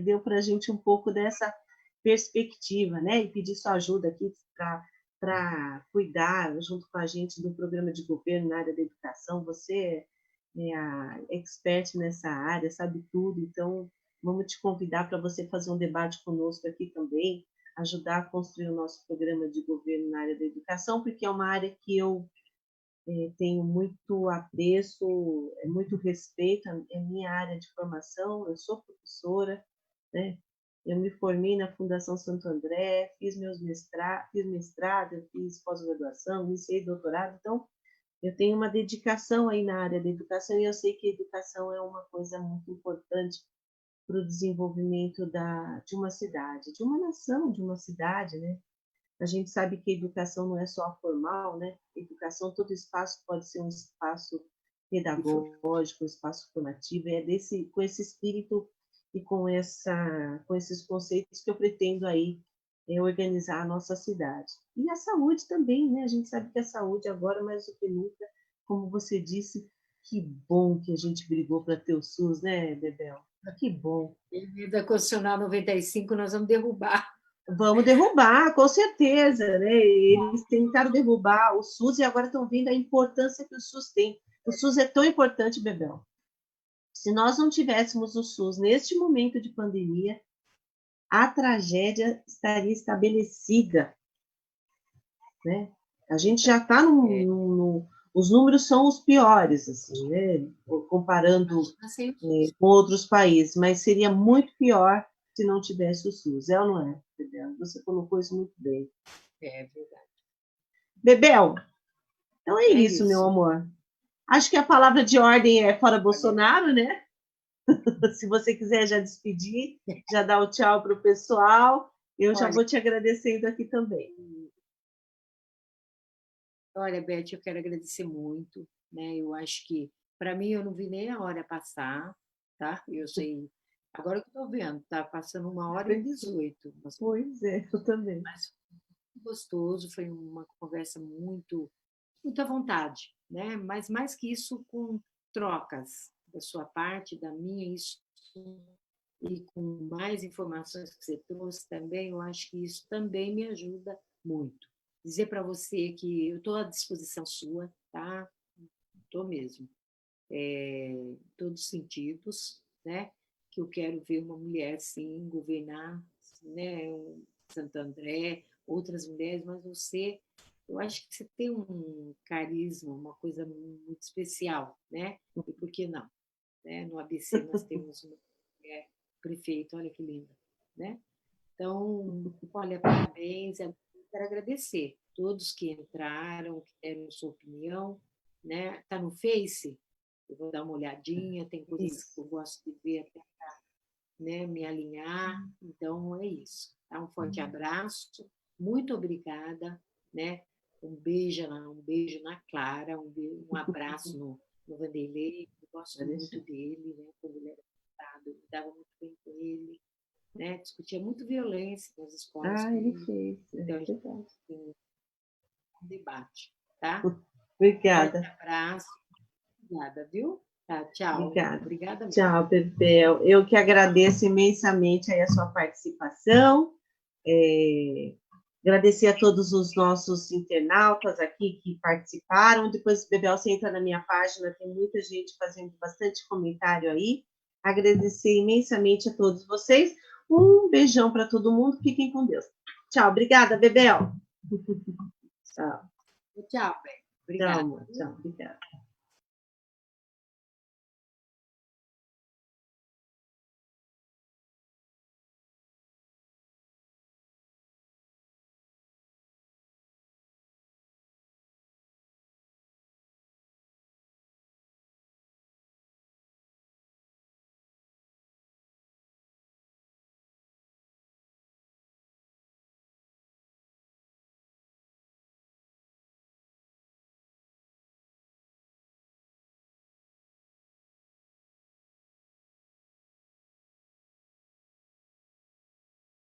deu para a gente um pouco dessa perspectiva, né? E pedir sua ajuda aqui para cuidar, junto com a gente, do programa de governo na área da educação. Você é a expert nessa área, sabe tudo, então vamos te convidar para você fazer um debate conosco aqui também, ajudar a construir o nosso programa de governo na área da educação, porque é uma área que eu tenho muito apreço, muito respeito, é minha área de formação, eu sou professora, né? Eu me formei na Fundação Santo André, fiz mestrado, eu fiz pós-graduação, iniciei doutorado, então eu tenho uma dedicação aí na área da educação e eu sei que a educação é uma coisa muito importante para o desenvolvimento de uma cidade, de uma nação, de uma cidade, né? A gente sabe que a educação não é só formal, né? Educação, todo espaço pode ser um espaço pedagógico, um espaço formativo, com esse espírito e com esses conceitos que eu pretendo aí organizar a nossa cidade. E a saúde também, né? A gente sabe que a saúde agora, mais do que nunca, como você disse, que bom que a gente brigou para ter o SUS, né, Bebel? Que bom. Emenda Constitucional 95, nós vamos derrubar. Vamos derrubar, com certeza, né? Eles tentaram derrubar o SUS e agora estão vendo a importância que o SUS tem. O SUS é tão importante, Bebel. Se nós não tivéssemos o SUS neste momento de pandemia, a tragédia estaria estabelecida, né? A gente já está os números são os piores, assim, né? Comparando com outros países, mas seria muito pior se não tivesse o SUS, é ou não é, Bebel? Você colocou isso muito bem. É verdade. Bebel, então é isso, meu amor. Acho que a palavra de ordem é fora Bolsonaro, né? Se você quiser já despedir, já dar o tchau para o pessoal, eu já vou te agradecendo aqui também. Olha, Beth, eu quero agradecer muito, né? Eu acho que, para mim, eu não vi nem a hora passar, tá? Eu sei, agora que estou vendo, tá passando 1h18. Pois é, eu também. Mas foi gostoso, foi uma conversa muito à vontade, né? Mas mais que isso, com trocas da sua parte, da minha, isso, e com mais informações que você trouxe também, eu acho que isso também me ajuda muito. Dizer para você que eu estou à disposição sua, tá? Estou mesmo. Em todos os sentidos, né? Que eu quero ver uma mulher, sim, governar, né? Santo André, outras mulheres, mas você, eu acho que você tem um carisma, uma coisa muito especial, né? E por que não? Né? No ABC nós temos uma mulher prefeita, olha que linda, né? Então, olha, parabéns, eu quero agradecer todos que entraram, que deram sua opinião, né? Tá no Face? Eu vou dar uma olhadinha, tem coisas que Isso. eu gosto de ver até para, né, me alinhar. Então, é isso. Tá? Um forte abraço, muito obrigada, né? Um beijo na Clara, um abraço no Vanderlei, eu gosto Pode muito deixar. dele, né? Quando ele era deputado, eu me dava muito bem com ele, né? Discutia muito violência nas escolas Ele comigo. fez, Então, é a gente verdade. tem um debate, tá? Forte Obrigada, abraço. Obrigada, viu? Tá, tchau. obrigada. Obrigada mesmo. Tchau, Bebel. Eu que agradeço imensamente aí a sua participação. Agradecer a todos os nossos internautas aqui que participaram. Depois, Bebel, você entra na minha página, tem muita gente fazendo bastante comentário aí. Agradecer imensamente a todos vocês. Um beijão para todo mundo. Fiquem com Deus. Tchau. Obrigada, Bebel. Tchau. Tchau, bem. Tchau, Obrigada. amor. Tchau. Obrigada.